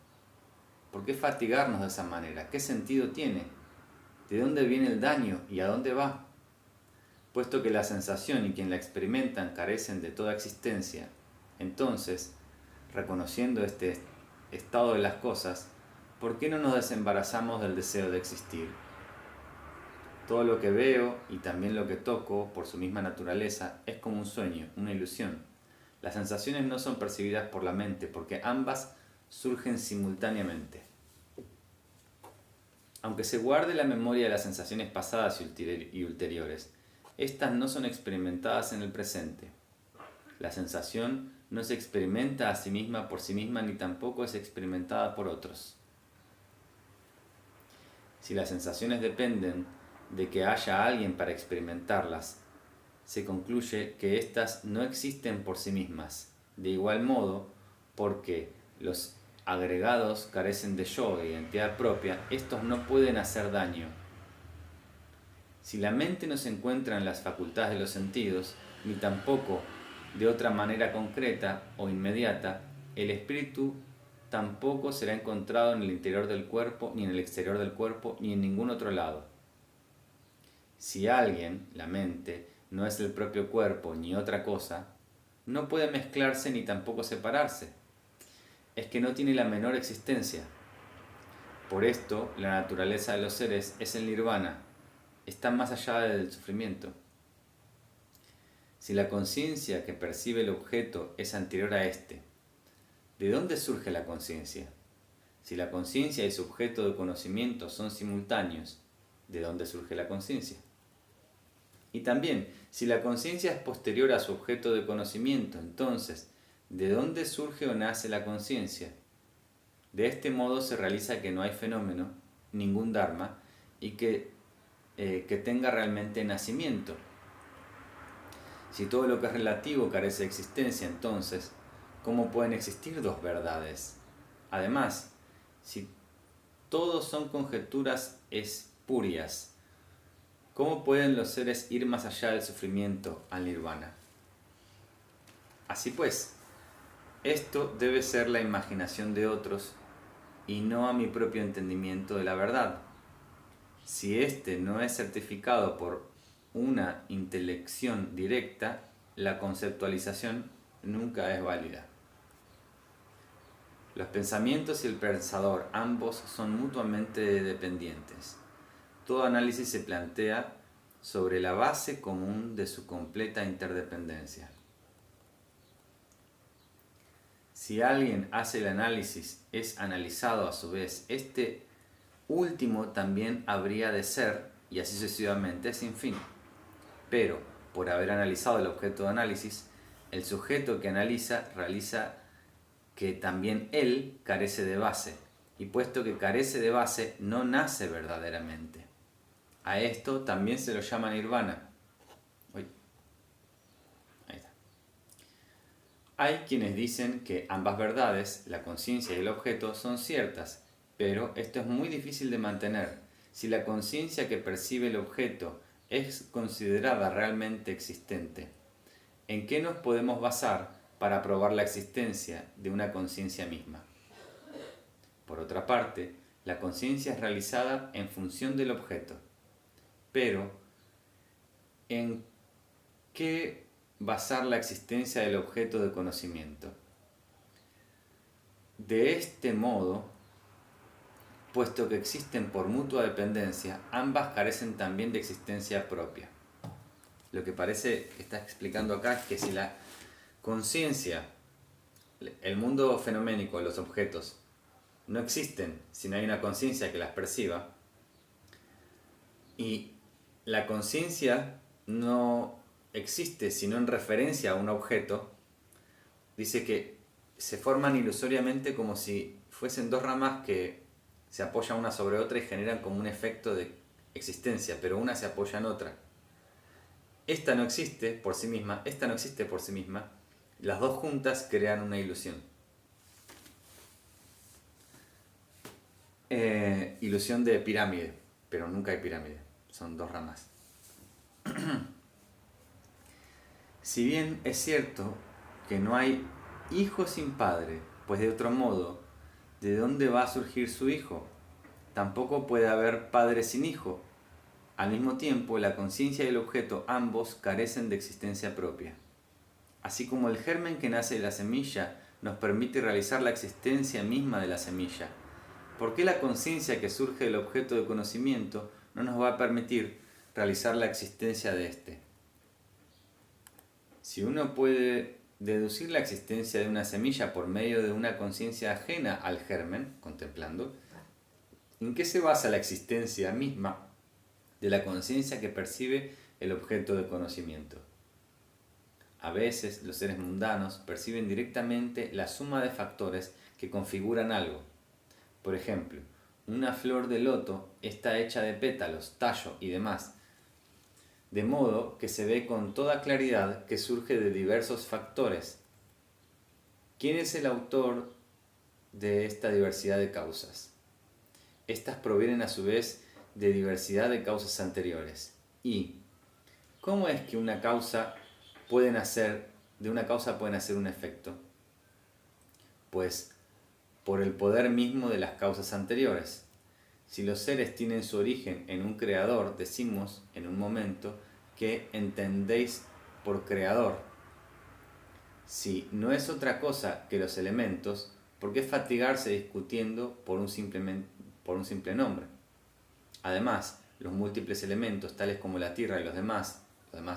¿Por qué fatigarnos de esa manera? ¿Qué sentido tiene? ¿De dónde viene el daño y a dónde va? Puesto que la sensación y quien la experimentan carecen de toda existencia, entonces, reconociendo este estado de las cosas, ¿por qué no nos desembarazamos del deseo de existir? Todo lo que veo y también lo que toco, por su misma naturaleza, es como un sueño, una ilusión. Las sensaciones no son percibidas por la mente porque ambas surgen simultáneamente. Aunque se guarde la memoria de las sensaciones pasadas y ulteriores, estas no son experimentadas en el presente. La sensación no se experimenta a sí misma por sí misma ni tampoco es experimentada por otros. Si las sensaciones dependen de que haya alguien para experimentarlas, se concluye que éstas no existen por sí mismas. De igual modo, porque los agregados carecen de yo, de identidad propia, estos no pueden hacer daño. Si la mente no se encuentra en las facultades de los sentidos, ni tampoco de otra manera concreta o inmediata, el espíritu tampoco será encontrado en el interior del cuerpo, ni en el exterior del cuerpo, ni en ningún otro lado. Si alguien, la mente, no es el propio cuerpo ni otra cosa, no puede mezclarse ni tampoco separarse. Es que no tiene la menor existencia. Por esto, la naturaleza de los seres es el nirvana, está más allá del sufrimiento. Si la conciencia que percibe el objeto es anterior a éste, ¿de dónde surge la conciencia? Si la conciencia y su objeto de conocimiento son simultáneos, ¿de dónde surge la conciencia? Y también, si la conciencia es posterior a su objeto de conocimiento, entonces, ¿de dónde surge o nace la conciencia? De este modo se realiza que no hay fenómeno, ningún dharma, y que tenga realmente nacimiento. Si todo lo que es relativo carece de existencia, entonces, ¿cómo pueden existir dos verdades? Además, si todos son conjeturas espurias, ¿cómo pueden los seres ir más allá del sufrimiento al nirvana? Así pues, esto debe ser la imaginación de otros y no a mi propio entendimiento de la verdad. Si éste no es certificado por una intelección directa, la conceptualización nunca es válida. Los pensamientos y el pensador, ambos son mutuamente dependientes. Todo análisis se plantea sobre la base común de su completa interdependencia. Si alguien hace el análisis, es analizado a su vez. Este último también habría de ser, y así sucesivamente, sin fin. Pero, por haber analizado el objeto de análisis, el sujeto que analiza realiza que también él carece de base, y puesto que carece de base, no nace verdaderamente. A esto también se lo llama nirvana. Ahí está. Hay quienes dicen que ambas verdades, la conciencia y el objeto, son ciertas, pero esto es muy difícil de mantener. Si la conciencia que percibe el objeto es considerada realmente existente, ¿en qué nos podemos basar para probar la existencia de una conciencia misma? Por otra parte, la conciencia es realizada en función del objeto, pero ¿en qué basar la existencia del objeto de conocimiento? De este modo, puesto que existen por mutua dependencia, ambas carecen también de existencia propia. Lo que parece que está explicando acá es que si la conciencia, el mundo fenoménico, los objetos, no existen si no hay una conciencia que las perciba, y la conciencia no existe sino en referencia a un objeto, dice que se forman ilusoriamente como si fuesen dos ramas que se apoyan una sobre otra y generan como un efecto de existencia, pero una se apoya en otra. Esta no existe por sí misma, esta no existe por sí misma, las dos juntas crean una ilusión. Ilusión de pirámide, pero nunca hay pirámide, son dos ramas. Si bien es cierto que no hay hijo sin padre, pues de otro modo, ¿de dónde va a surgir su hijo? Tampoco puede haber padre sin hijo. Al mismo tiempo, la conciencia y el objeto ambos carecen de existencia propia. Así como el germen que nace de la semilla nos permite realizar la existencia misma de la semilla, ¿por qué la conciencia que surge del objeto de conocimiento no nos va a permitir realizar la existencia de éste? Si uno puede deducir la existencia de una semilla por medio de una conciencia ajena al germen, contemplando, ¿en qué se basa la existencia misma de la conciencia que percibe el objeto de conocimiento? A veces los seres mundanos perciben directamente la suma de factores que configuran algo. Por ejemplo, una flor de loto está hecha de pétalos, tallo y demás, de modo que se ve con toda claridad que surge de diversos factores. ¿Quién es el autor de esta diversidad de causas? Estas provienen a su vez de diversidad de causas anteriores. ¿Y cómo es que de una causa puede nacer un efecto? Pues por el poder mismo de las causas anteriores. Si los seres tienen su origen en un creador, decimos en un momento que entendéis por creador. Si no es otra cosa que los elementos, ¿por qué fatigarse discutiendo por un simple nombre? Además, los múltiples elementos, tales como la tierra y los demás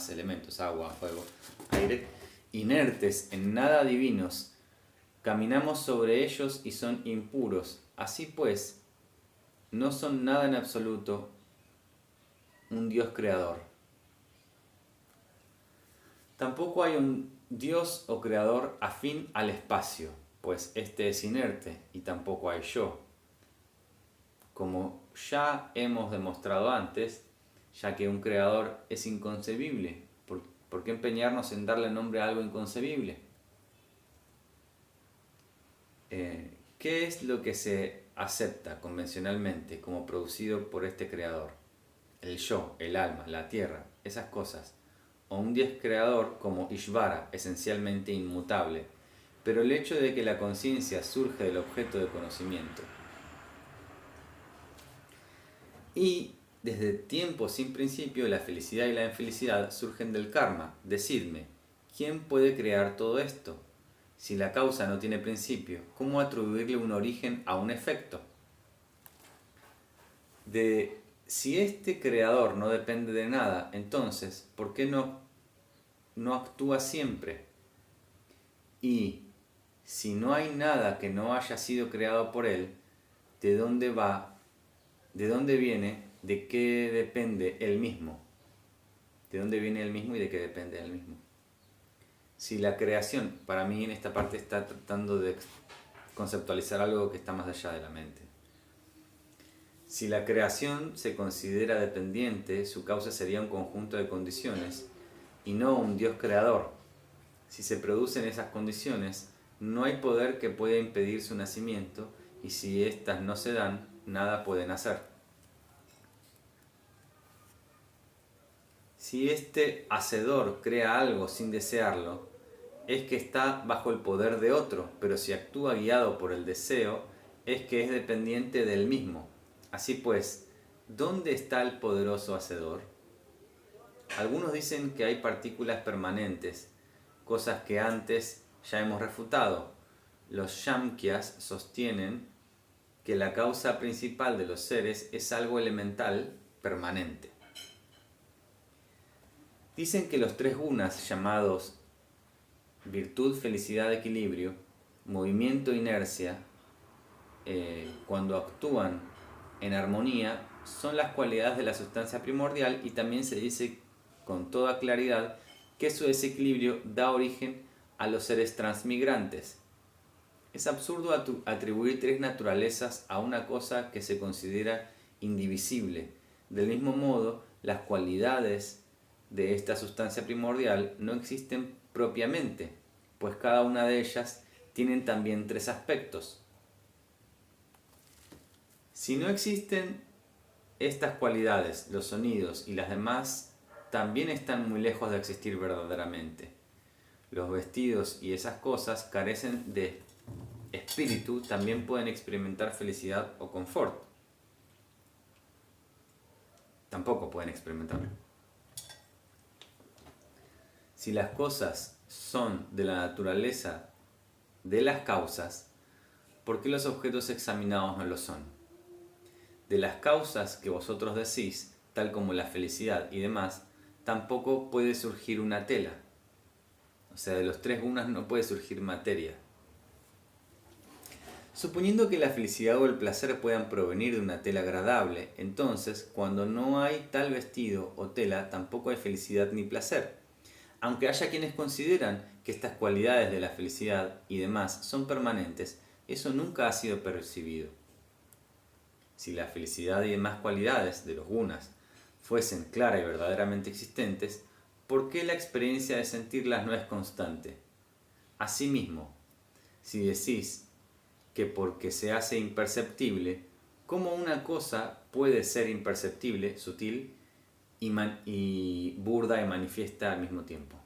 elementos, agua, fuego, aire, inertes en nada divinos, caminamos sobre ellos y son impuros. Así pues, no son nada en absoluto un Dios creador. Tampoco hay un Dios o creador afín al espacio, pues este es inerte y tampoco hay yo. Como ya hemos demostrado antes, ya que un creador es inconcebible, ¿por qué empeñarnos en darle nombre a algo inconcebible? ¿Qué es lo que se acepta convencionalmente como producido por este creador? El yo, el alma, la tierra, esas cosas. O un Dios creador como Ishvara, esencialmente inmutable, pero el hecho de que la conciencia surge del objeto de conocimiento. Y desde tiempo sin principio, la felicidad y la infelicidad surgen del karma. Decidme, ¿quién puede crear todo esto? Si la causa no tiene principio, ¿cómo atribuirle un origen a un efecto? Si este creador no depende de nada, entonces, ¿por qué no actúa siempre? Y si no hay nada que no haya sido creado por él, ¿de dónde va? ¿De dónde viene? ¿De qué depende él mismo? ¿De dónde viene él mismo y de qué depende él mismo? Si la creación, para mí en esta parte está tratando de conceptualizar algo que está más allá de la mente. Si la creación se considera dependiente, su causa sería un conjunto de condiciones y no un Dios creador. Si se producen esas condiciones, no hay poder que pueda impedir su nacimiento, y si éstas no se dan, nada puede nacer. Si este hacedor crea algo sin desearlo, es que está bajo el poder de otro, pero si actúa guiado por el deseo, es que es dependiente del mismo. Así pues, ¿dónde está el poderoso hacedor? Algunos dicen que hay partículas permanentes, cosas que antes ya hemos refutado. Los Shamkyas sostienen que la causa principal de los seres es algo elemental permanente. Dicen que los tres gunas llamados virtud, felicidad, equilibrio, movimiento, inercia, cuando actúan en armonía, son las cualidades de la sustancia primordial, y también se dice con toda claridad que su desequilibrio da origen a los seres transmigrantes. Es absurdo atribuir tres naturalezas a una cosa que se considera indivisible. Del mismo modo, las cualidades de esta sustancia primordial no existen propiamente, pues cada una de ellas tienen también tres aspectos. Si no existen estas cualidades, los sonidos y las demás también están muy lejos de existir verdaderamente. Los vestidos y esas cosas carecen de espíritu, también pueden experimentar felicidad o confort. Tampoco pueden experimentarlo. Si las cosas son de la naturaleza de las causas, ¿por qué los objetos examinados no lo son? De las causas que vosotros decís, tal como la felicidad y demás, tampoco puede surgir una tela. O sea, de los tres gunas no puede surgir materia. Suponiendo que la felicidad o el placer puedan provenir de una tela agradable, entonces, cuando no hay tal vestido o tela, tampoco hay felicidad ni placer. Aunque haya quienes consideran que estas cualidades de la felicidad y demás son permanentes, eso nunca ha sido percibido. Si la felicidad y demás cualidades de los gunas fuesen claras y verdaderamente existentes, ¿por qué la experiencia de sentirlas no es constante? Asimismo, si decís que porque se hace imperceptible, ¿cómo una cosa puede ser imperceptible, sutil y burda y manifiesta al mismo tiempo?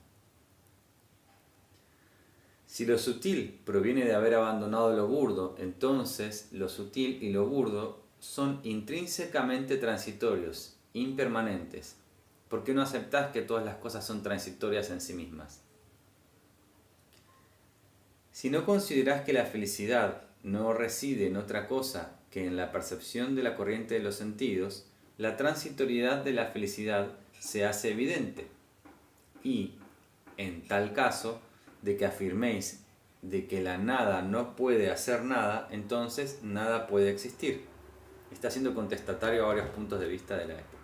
Si lo sutil proviene de haber abandonado lo burdo, entonces lo sutil y lo burdo son intrínsecamente transitorios, impermanentes. ¿Por qué no aceptás que todas las cosas son transitorias en sí mismas? Si no considerás que la felicidad no reside en otra cosa que en la percepción de la corriente de los sentidos, la transitoriedad de la felicidad se hace evidente. Y, en tal caso, de que afirméis de que la nada no puede hacer nada, entonces nada puede existir. Está siendo contestatario a varios puntos de vista de la época.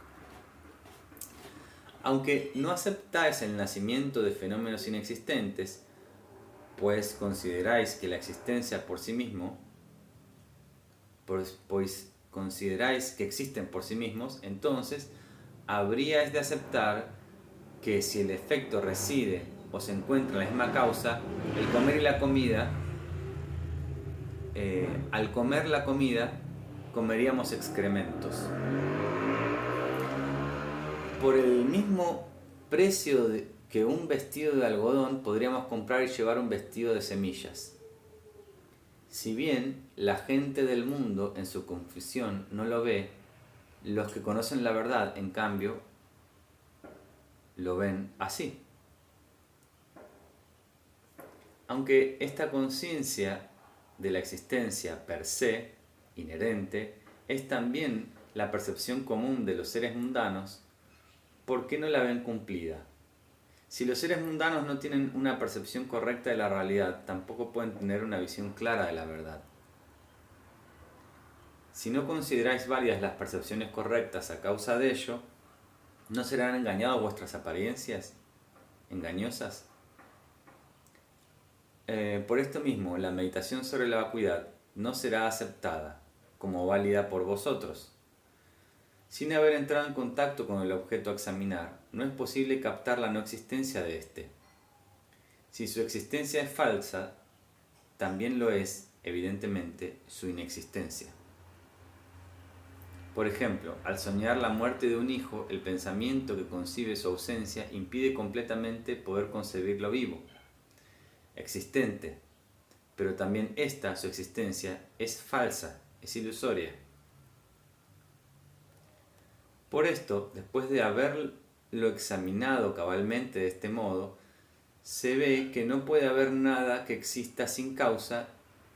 Aunque no aceptáis el nacimiento de fenómenos inexistentes, pues consideráis que la existencia por sí mismo, pues consideráis que existen por sí mismos, entonces habríais de aceptar que si el efecto reside o se encuentra en la misma causa, el comer y la comida al comer la comida, comeríamos excrementos. Por el mismo precio que un vestido de algodón, podríamos comprar y llevar un vestido de semillas. Si bien la gente del mundo en su confusión no lo ve, los que conocen la verdad, en cambio, lo ven así. Aunque esta conciencia de la existencia per se, inherente, es también la percepción común de los seres mundanos, ¿por qué no la ven cumplida? Si los seres mundanos no tienen una percepción correcta de la realidad, tampoco pueden tener una visión clara de la verdad. Si no consideráis válidas las percepciones correctas a causa de ello, ¿no serán engañados vuestras apariencias engañosas? Por esto mismo, la meditación sobre la vacuidad no será aceptada como válida por vosotros. Sin haber entrado en contacto con el objeto a examinar, no es posible captar la no existencia de éste. Si su existencia es falsa, también lo es, evidentemente, su inexistencia. Por ejemplo, al soñar la muerte de un hijo, el pensamiento que concibe su ausencia impide completamente poder concebirlo vivo, existente, pero también esta, su existencia, es falsa, es ilusoria. Por esto, después de haberlo examinado cabalmente de este modo, se ve que no puede haber nada que exista sin causa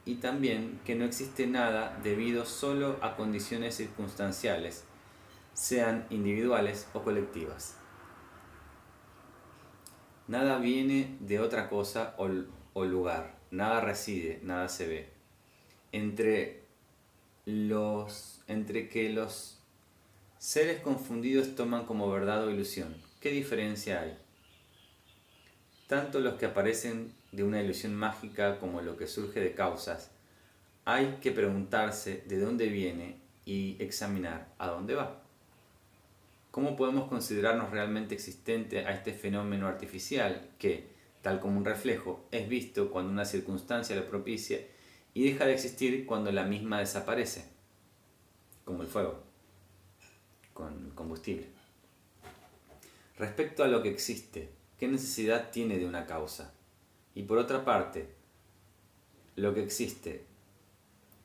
y también que no existe nada debido solo a condiciones circunstanciales, sean individuales o colectivas. Nada viene de otra cosa o lugar, nada reside, nada se ve. Entre que los seres confundidos toman como verdad o ilusión, ¿qué diferencia hay? Tanto los que aparecen de una ilusión mágica como lo que surge de causas, hay que preguntarse de dónde viene y examinar a dónde va. ¿Cómo podemos considerarnos realmente existente a este fenómeno artificial que, tal como un reflejo, es visto cuando una circunstancia lo propicia y deja de existir cuando la misma desaparece? Como el fuego con combustible. Respecto a lo que existe, ¿qué necesidad tiene de una causa? Y por otra parte, lo que existe,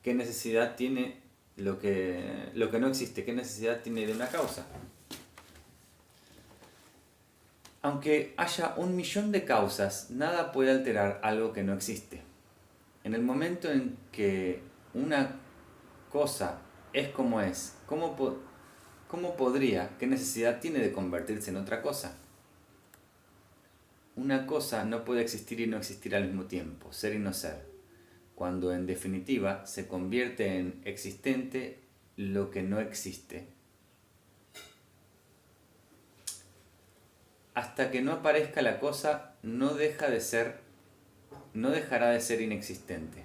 ¿qué necesidad tiene lo que no existe? ¿Qué necesidad tiene de una causa? Aunque haya 1.000.000 de causas, nada puede alterar algo que no existe. En el momento en que una cosa es como es, ¿cómo podría, qué necesidad tiene de convertirse en otra cosa? Una cosa no puede existir y no existir al mismo tiempo, ser y no ser, cuando en definitiva se convierte en existente lo que no existe. Hasta que no aparezca la cosa, no dejará de ser inexistente.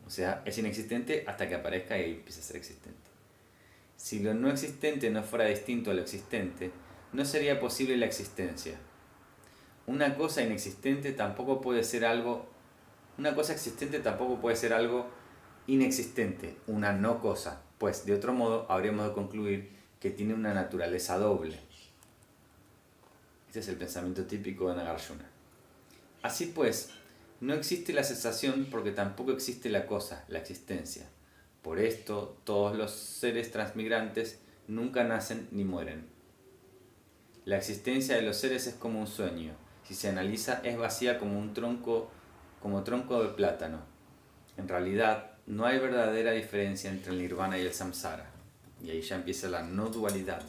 O sea, es inexistente hasta que aparezca y empiece a ser existente. Si lo no existente no fuera distinto a lo existente, no sería posible la existencia. Una cosa existente tampoco puede ser algo inexistente, una no cosa, pues de otro modo habríamos de concluir que tiene una naturaleza doble. Este es el pensamiento típico de Nagarjuna. Así pues, no existe la cesación porque tampoco existe la cosa, la existencia. Por esto, todos los seres transmigrantes nunca nacen ni mueren. La existencia de los seres es como un sueño. Si se analiza, es vacía como tronco de plátano. En realidad, no hay verdadera diferencia entre el nirvana y el samsara. Y ahí ya empieza la no dualidad.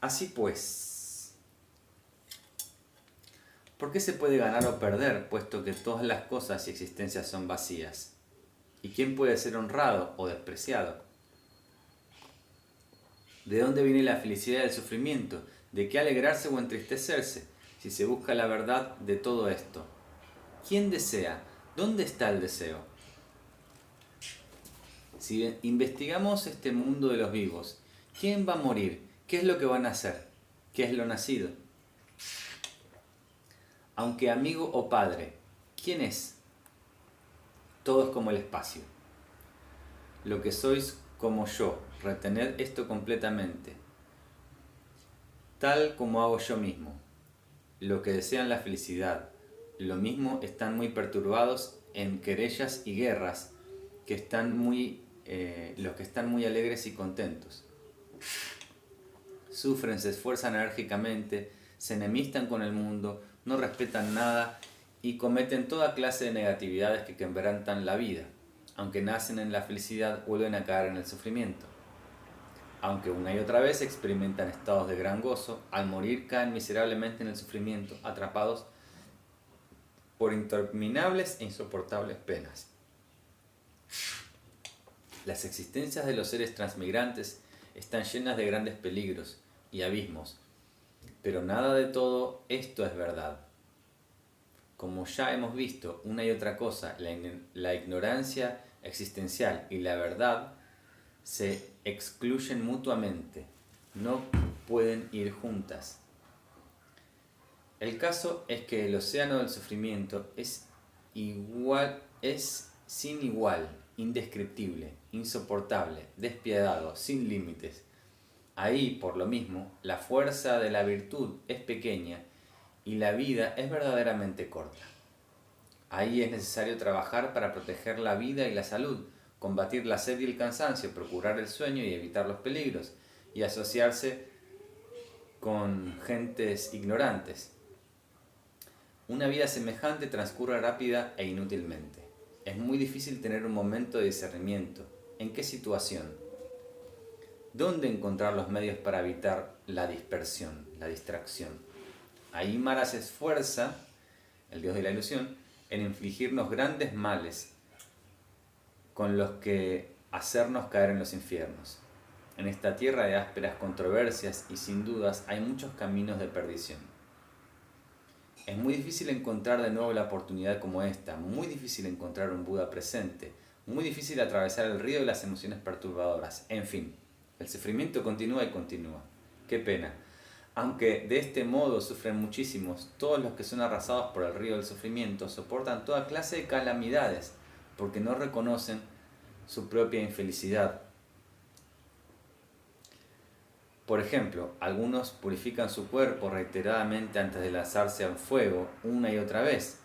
Así pues, ¿por qué se puede ganar o perder, puesto que todas las cosas y existencias son vacías? ¿Y quién puede ser honrado o despreciado? ¿De dónde viene la felicidad y el sufrimiento? ¿De qué alegrarse o entristecerse? Si se busca la verdad de todo esto. ¿Quién desea? ¿Dónde está el deseo? Si investigamos este mundo de los vivos, ¿quién va a morir? ¿Qué es lo que van a hacer? ¿Qué es lo nacido? Aunque amigo o padre, ¿quién es? Todo es como el espacio. Lo que sois como yo, retened esto completamente, tal como hago yo mismo. Lo que desean la felicidad, lo mismo están muy perturbados en querellas y guerras, los que están muy alegres y contentos. Sufren, se esfuerzan enérgicamente, se enemistan con el mundo, no respetan nada y cometen toda clase de negatividades que quebrantan la vida. Aunque nacen en la felicidad, vuelven a caer en el sufrimiento. Aunque una y otra vez experimentan estados de gran gozo, al morir caen miserablemente en el sufrimiento, atrapados por interminables e insoportables penas. Las existencias de los seres transmigrantes están llenas de grandes peligros y abismos, pero nada de todo esto es verdad. Como ya hemos visto una y otra cosa, la ignorancia existencial y la verdad se excluyen mutuamente, no pueden ir juntas. El caso es que el océano del sufrimiento es sin igual, indescriptible, insoportable, despiadado, sin límites. Ahí, por lo mismo, la fuerza de la virtud es pequeña y la vida es verdaderamente corta. Ahí es necesario trabajar para proteger la vida y la salud, combatir la sed y el cansancio, procurar el sueño y evitar los peligros, y asociarse con gentes ignorantes. Una vida semejante transcurre rápida e inútilmente. Es muy difícil tener un momento de discernimiento. ¿En qué situación? ¿Dónde encontrar los medios para evitar la dispersión, la distracción? Ahí Mara se esfuerza, el dios de la ilusión, en infligirnos grandes males con los que hacernos caer en los infiernos. En esta tierra de ásperas controversias y sin dudas hay muchos caminos de perdición. Es muy difícil encontrar de nuevo la oportunidad como esta, muy difícil encontrar un Buda presente, muy difícil atravesar el río de las emociones perturbadoras. En fin, el sufrimiento continúa y continúa. ¡Qué pena! Aunque de este modo sufren muchísimos, todos los que son arrasados por el río del sufrimiento soportan toda clase de calamidades porque no reconocen su propia infelicidad. Por ejemplo, algunos purifican su cuerpo reiteradamente antes de lanzarse al fuego una y otra vez,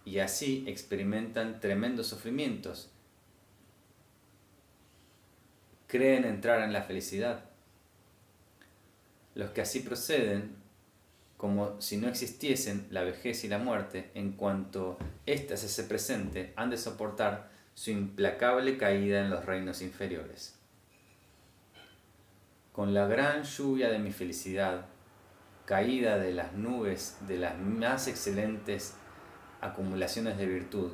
y así experimentan tremendos sufrimientos. Creen entrar en la felicidad. Los que así proceden, como si no existiesen la vejez y la muerte, en cuanto ésta se hace presente, han de soportar su implacable caída en los reinos inferiores. Con la gran lluvia de mi felicidad, caída de las nubes de las más excelentes acumulaciones de virtud,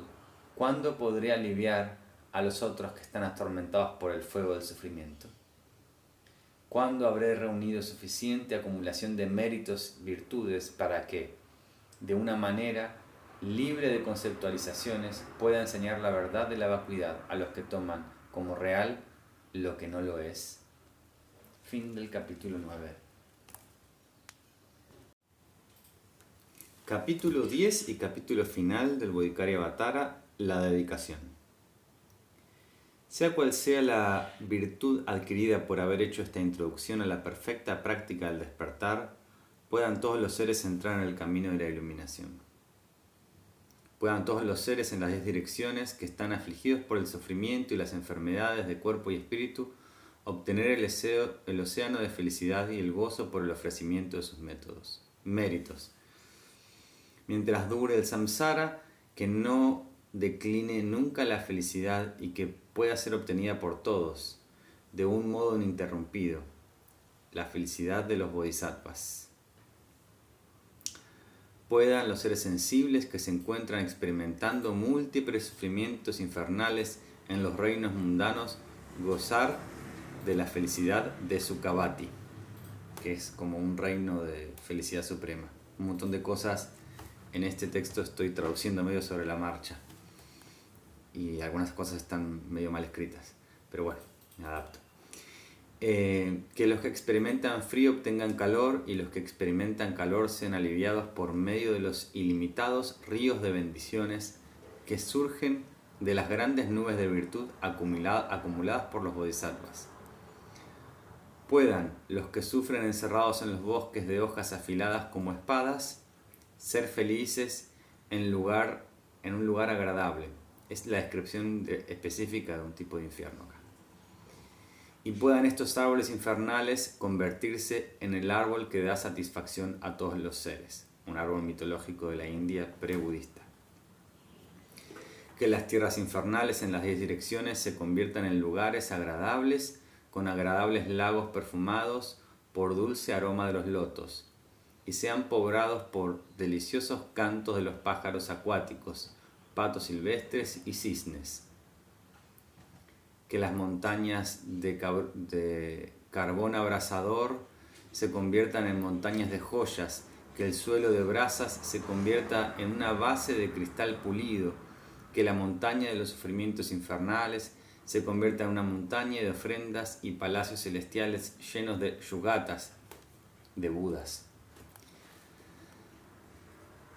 ¿cuándo podré aliviar a los otros que están atormentados por el fuego del sufrimiento? ¿Cuándo habré reunido suficiente acumulación de méritos, virtudes, para que, de una manera libre de conceptualizaciones, pueda enseñar la verdad de la vacuidad a los que toman como real lo que no lo es? Fin del capítulo 9. Capítulo 10 y capítulo final del Bodhikariavatara, la dedicación. Sea cual sea la virtud adquirida por haber hecho esta introducción a la perfecta práctica del despertar, puedan todos los seres entrar en el camino de la iluminación. Puedan todos los seres en las 10 direcciones que están afligidos por el sufrimiento y las enfermedades de cuerpo y espíritu obtener el océano de felicidad y el gozo por el ofrecimiento de sus méritos. Mientras dure el samsara, que no decline nunca la felicidad y que pueda ser obtenida por todos, de un modo ininterrumpido, la felicidad de los bodhisattvas. Puedan los seres sensibles que se encuentran experimentando múltiples sufrimientos infernales en los reinos mundanos gozar de la felicidad de Sukhavati, que es como un reino de felicidad suprema. Un montón de cosas en este texto estoy traduciendo medio sobre la marcha y algunas cosas están medio mal escritas, pero bueno, me adapto. Que los que experimentan frío obtengan calor y los que experimentan calor sean aliviados por medio de los ilimitados ríos de bendiciones que surgen de las grandes nubes de virtud acumuladas por los bodhisattvas. Puedan los que sufren encerrados en los bosques de hojas afiladas como espadas ser felices en un lugar agradable. Es la descripción específica de un tipo de infierno acá. Y puedan estos árboles infernales convertirse en el árbol que da satisfacción a todos los seres. Un árbol mitológico de la India pre-budista. Que las tierras infernales en las 10 direcciones se conviertan en lugares agradables, con agradables lagos perfumados por dulce aroma de los lotos, y sean poblados por deliciosos cantos de los pájaros acuáticos, patos silvestres y cisnes. Que las montañas de carbón abrasador se conviertan en montañas de joyas, que el suelo de brasas se convierta en una base de cristal pulido, que la montaña de los sufrimientos infernales se convierta en una montaña de ofrendas y palacios celestiales llenos de yugatas, de budas.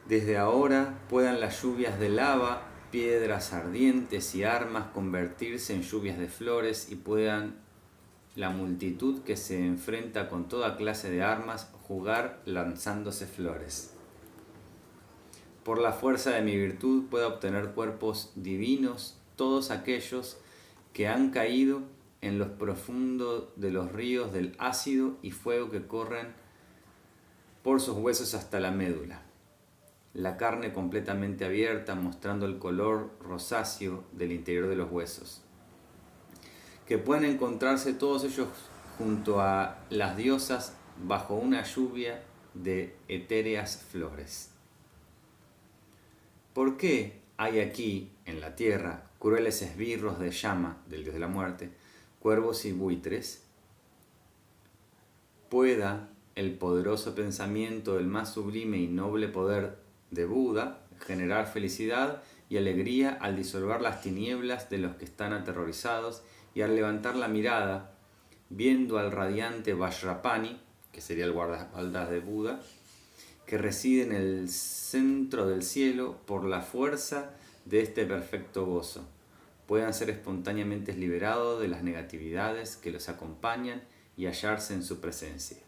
Desde ahora puedan las lluvias de lava, piedras ardientes y armas convertirse en lluvias de flores, y puedan la multitud que se enfrenta con toda clase de armas jugar lanzándose flores. Por la fuerza de mi virtud pueda obtener cuerpos divinos todos aquellos que han caído en los profundos de los ríos del ácido y fuego que corren por sus huesos hasta la médula. La carne completamente abierta mostrando el color rosáceo del interior de los huesos. Que puedan encontrarse todos ellos junto a las diosas bajo una lluvia de etéreas flores. ¿Por qué hay aquí, en la tierra, crueles esbirros de llama, del dios de la muerte, cuervos y buitres? Pueda el poderoso pensamiento del más sublime y noble poder de Buda generar felicidad y alegría al disolver las tinieblas de los que están aterrorizados, y al levantar la mirada, viendo al radiante Vajrapani, que sería el guardaespaldas de Buda, que reside en el centro del cielo, por la fuerza de este perfecto gozo, puedan ser espontáneamente liberados de las negatividades que los acompañan y hallarse en su presencia.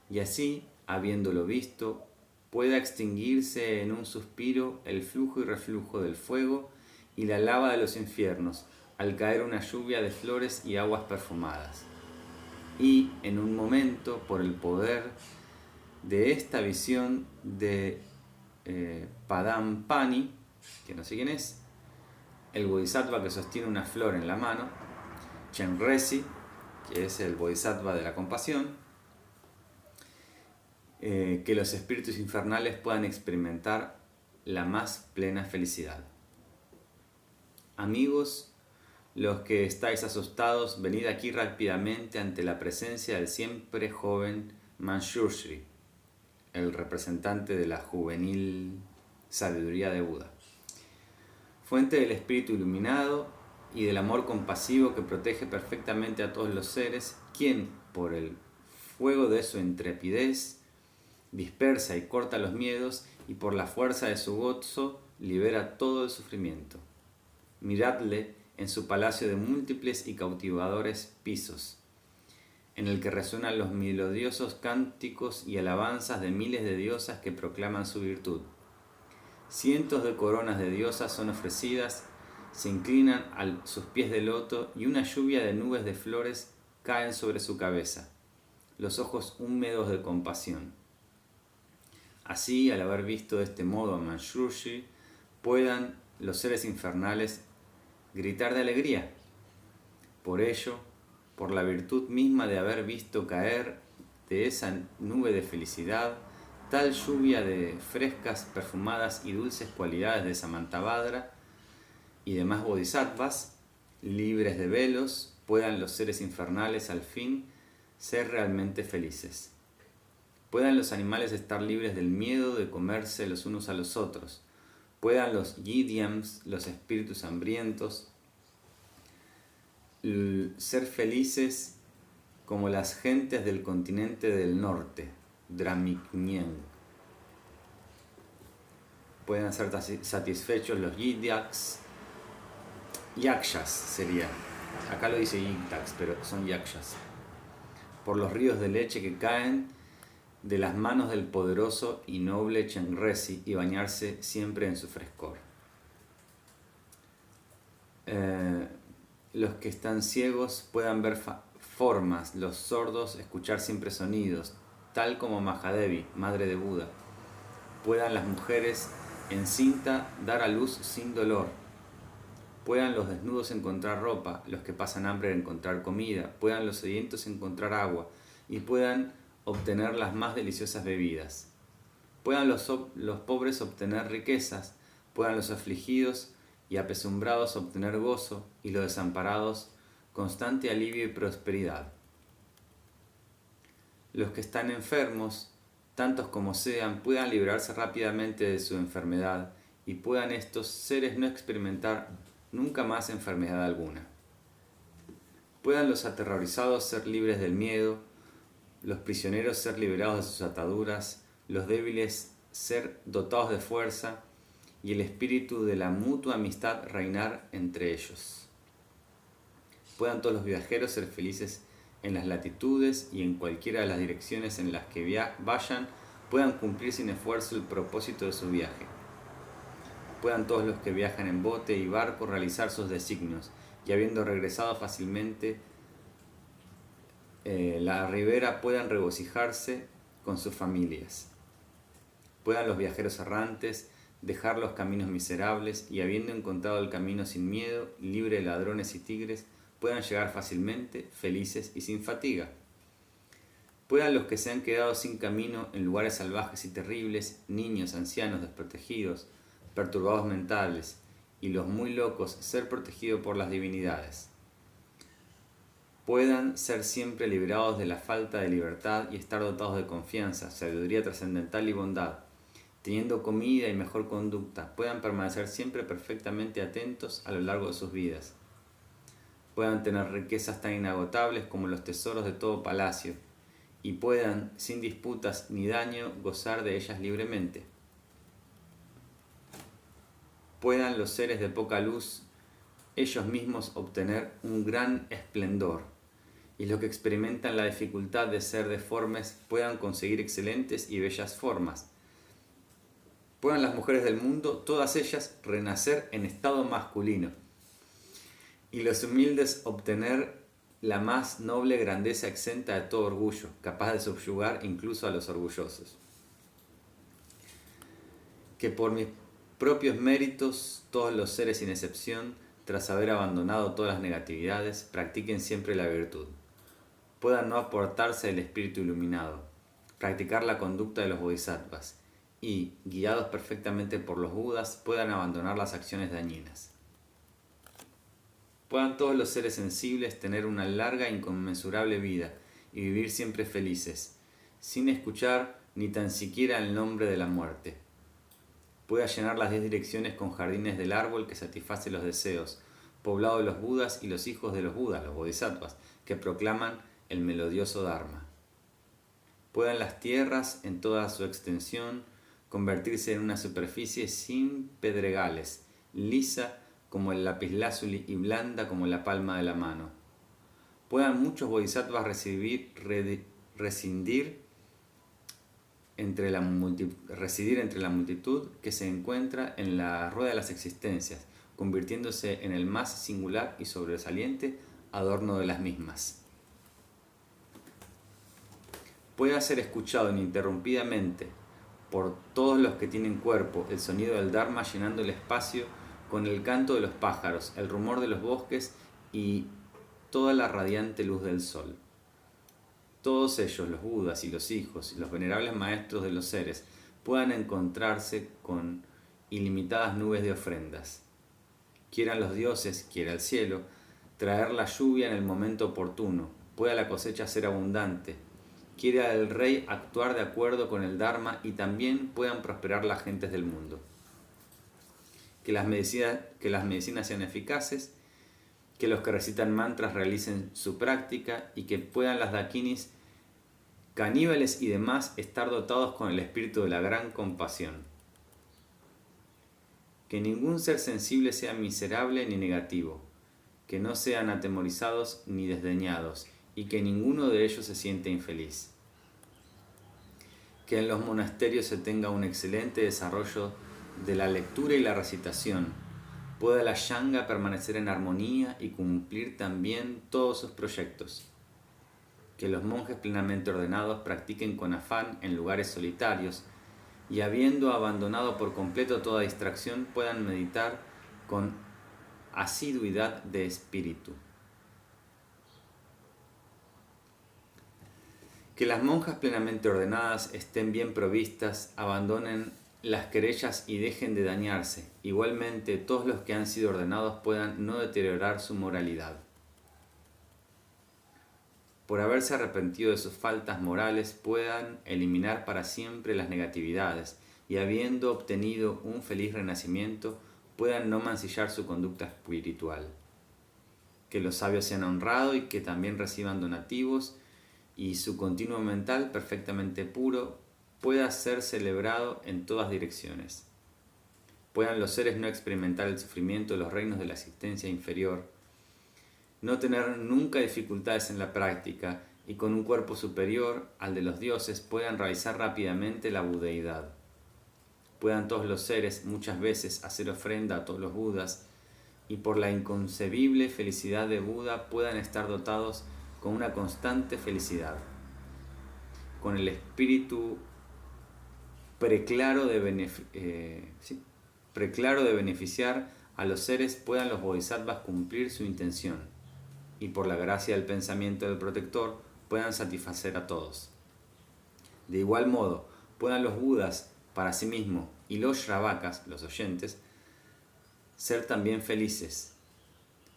Y así, habiéndolo visto, pueda extinguirse en un suspiro el flujo y reflujo del fuego y la lava de los infiernos, al caer una lluvia de flores y aguas perfumadas. Y en un momento, por el poder de esta visión de Padampani, que no sé quién es, el bodhisattva que sostiene una flor en la mano, Chenrezig, que es el bodhisattva de la compasión, que los espíritus infernales puedan experimentar la más plena felicidad. Amigos, los que estáis asustados, venid aquí rápidamente ante la presencia del siempre joven Manjushri, el representante de la juvenil sabiduría de Buda, fuente del espíritu iluminado y del amor compasivo que protege perfectamente a todos los seres, quien, por el fuego de su intrepidez, dispersa y corta los miedos, y por la fuerza de su gozo libera todo el sufrimiento. Miradle en su palacio de múltiples y cautivadores pisos, en el que resuenan los melodiosos cánticos y alabanzas de miles de diosas que proclaman su virtud. Cientos de coronas de diosas son ofrecidas, se inclinan a sus pies de loto, y una lluvia de nubes de flores caen sobre su cabeza, los ojos húmedos de compasión. Así, al haber visto de este modo a Manjushri, puedan los seres infernales gritar de alegría. Por ello, por la virtud misma de haber visto caer de esa nube de felicidad tal lluvia de frescas, perfumadas y dulces cualidades de Samantabhadra y demás bodhisattvas, libres de velos, puedan los seres infernales al fin ser realmente felices. Puedan los animales estar libres del miedo de comerse los unos a los otros. Puedan los yidyams, los espíritus hambrientos, ser felices como las gentes del continente del norte, Dramiknyeng. Pueden ser satisfechos los yidyaks yakshas sería. Acá lo dice yintax, pero son yakshas. Por los ríos de leche que caen de las manos del poderoso y noble Chenresi y bañarse siempre en su frescor. Los que están ciegos puedan ver formas, los sordos escuchar siempre sonidos, tal como Mahadevi, madre de Buda. Puedan las mujeres encinta dar a luz sin dolor. Puedan los desnudos encontrar ropa, los que pasan hambre encontrar comida, puedan los sedientos encontrar agua y puedan obtener las más deliciosas bebidas. Puedan los pobres obtener riquezas, puedan los afligidos y apesumbrados obtener gozo y los desamparados constante alivio y prosperidad. Los que están enfermos, tantos como sean, puedan librarse rápidamente de su enfermedad y puedan estos seres no experimentar nunca más enfermedad alguna. Puedan los aterrorizados ser libres del miedo, los prisioneros ser liberados de sus ataduras, los débiles ser dotados de fuerza y el espíritu de la mutua amistad reinar entre ellos. Puedan todos los viajeros ser felices en las latitudes y en cualquiera de las direcciones en las que vayan, puedan cumplir sin esfuerzo el propósito de su viaje. Puedan todos los que viajan en bote y barco realizar sus designios y habiendo regresado fácilmente la ribera puedan regocijarse con sus familias. Puedan los viajeros errantes dejar los caminos miserables y habiendo encontrado el camino sin miedo, libre de ladrones y tigres, puedan llegar fácilmente, felices y sin fatiga. Puedan los que se han quedado sin camino en lugares salvajes y terribles, niños, ancianos, desprotegidos, perturbados mentales y los muy locos ser protegidos por las divinidades. Puedan ser siempre liberados de la falta de libertad y estar dotados de confianza, sabiduría trascendental y bondad, teniendo comida y mejor conducta, puedan permanecer siempre perfectamente atentos a lo largo de sus vidas. Puedan tener riquezas tan inagotables como los tesoros de todo palacio, y puedan, sin disputas ni daño, gozar de ellas libremente. Puedan los seres de poca luz ellos mismos obtener un gran esplendor, y los que experimentan la dificultad de ser deformes puedan conseguir excelentes y bellas formas. Puedan las mujeres del mundo, todas ellas, renacer en estado masculino, y los humildes obtener la más noble grandeza exenta de todo orgullo, capaz de subyugar incluso a los orgullosos. Que por mis propios méritos todos los seres sin excepción, tras haber abandonado todas las negatividades, practiquen siempre la virtud. Puedan no aportarse el espíritu iluminado, practicar la conducta de los bodhisattvas y, guiados perfectamente por los budas, puedan abandonar las acciones dañinas. Puedan todos los seres sensibles tener una larga e inconmensurable vida y vivir siempre felices, sin escuchar ni tan siquiera el nombre de la muerte. Pueda llenar las 10 direcciones con jardines del árbol que satisface los deseos, poblado de los budas y los hijos de los budas, los bodhisattvas, que proclaman el melodioso dharma. Puedan las tierras en toda su extensión convertirse en una superficie sin pedregales, lisa como el lapislázuli y blanda como la palma de la mano. Puedan muchos bodhisattvas residir entre la multitud que se encuentra en la rueda de las existencias, convirtiéndose en el más singular y sobresaliente adorno de las mismas. Pueda ser escuchado ininterrumpidamente por todos los que tienen cuerpo el sonido del Dharma llenando el espacio con el canto de los pájaros, el rumor de los bosques y toda la radiante luz del sol. Todos ellos, los budas y los hijos y los venerables maestros de los seres, puedan encontrarse con ilimitadas nubes de ofrendas. Quieran los dioses, quiera el cielo, traer la lluvia en el momento oportuno, pueda la cosecha ser abundante, quiera el rey actuar de acuerdo con el Dharma y también puedan prosperar las gentes del mundo. Que las medicinas sean eficaces, que los que recitan mantras realicen su práctica y que puedan las dakinis, caníbales y demás estar dotados con el espíritu de la gran compasión. Que ningún ser sensible sea miserable ni negativo, que no sean atemorizados ni desdeñados, y que ninguno de ellos se sienta infeliz. Que en los monasterios se tenga un excelente desarrollo de la lectura y la recitación, pueda la Shanga permanecer en armonía y cumplir también todos sus proyectos. Que los monjes plenamente ordenados practiquen con afán en lugares solitarios y habiendo abandonado por completo toda distracción puedan meditar con asiduidad de espíritu. Que las monjas plenamente ordenadas estén bien provistas, abandonen las querellas y dejen de dañarse. Igualmente, todos los que han sido ordenados puedan no deteriorar su moralidad. Por haberse arrepentido de sus faltas morales, puedan eliminar para siempre las negatividades y habiendo obtenido un feliz renacimiento, puedan no mancillar su conducta espiritual. Que los sabios sean honrados y que también reciban donativos y su continuo mental perfectamente puro pueda ser celebrado en todas direcciones. Puedan los seres no experimentar el sufrimiento de los reinos de la existencia inferior, no tener nunca dificultades en la práctica y con un cuerpo superior al de los dioses puedan realizar rápidamente la budeidad. Puedan todos los seres muchas veces hacer ofrenda a todos los Budas y por la inconcebible felicidad de Buda puedan estar dotados con una constante felicidad, con el espíritu preclaro de beneficiar a los seres, puedan los bodhisattvas cumplir su intención y por la gracia del pensamiento del protector puedan satisfacer a todos. De igual modo, puedan los Budas para sí mismos y los Shravakas, los oyentes, ser también felices.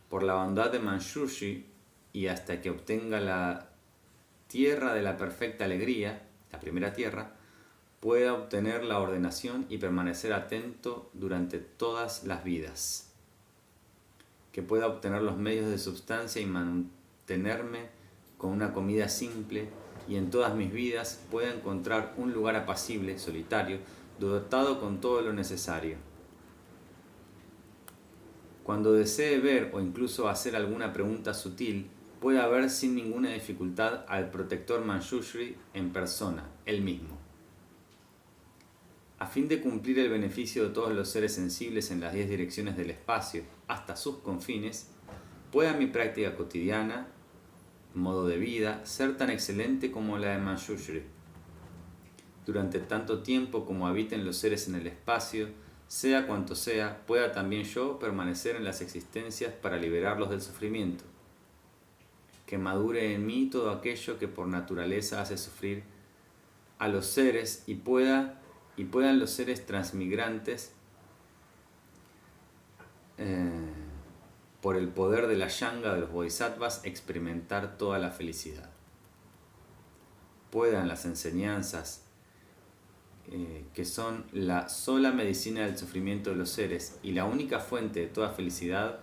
Por la bondad de Manjushri y hasta que obtenga la tierra de la perfecta alegría, la primera tierra, pueda obtener la ordenación y permanecer atento durante todas las vidas. Que pueda obtener los medios de substancia y mantenerme con una comida simple y en todas mis vidas pueda encontrar un lugar apacible, solitario, dotado con todo lo necesario. Cuando desee ver o incluso hacer alguna pregunta sutil, pueda ver sin ninguna dificultad al protector Manjushri en persona, él mismo. A fin de cumplir el beneficio de todos los seres sensibles en las 10 direcciones del espacio hasta sus confines, pueda mi práctica cotidiana, modo de vida, ser tan excelente como la de Manjushri. Durante tanto tiempo como habiten los seres en el espacio, sea cuanto sea, pueda también yo permanecer en las existencias para liberarlos del sufrimiento. Que madure en mí todo aquello que por naturaleza hace sufrir a los seres y puedan los seres transmigrantes por el poder de la Shanga de los Bodhisattvas experimentar toda la felicidad. Puedan las enseñanzas que son la sola medicina del sufrimiento de los seres y la única fuente de toda felicidad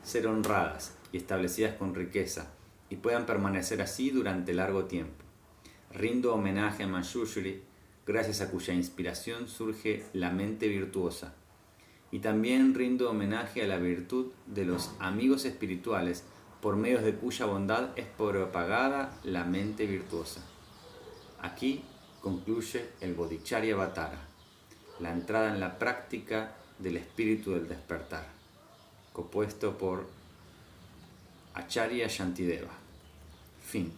ser honradas y establecidas con riqueza y puedan permanecer así durante largo tiempo. Rindo homenaje a Manjushri, gracias a cuya inspiración surge la mente virtuosa. Y también rindo homenaje a la virtud de los amigos espirituales, por medio de cuya bondad es propagada la mente virtuosa. Aquí concluye el Bodhicharyavatara, la entrada en la práctica del espíritu del despertar, compuesto por Acharya Shantideva. Fin.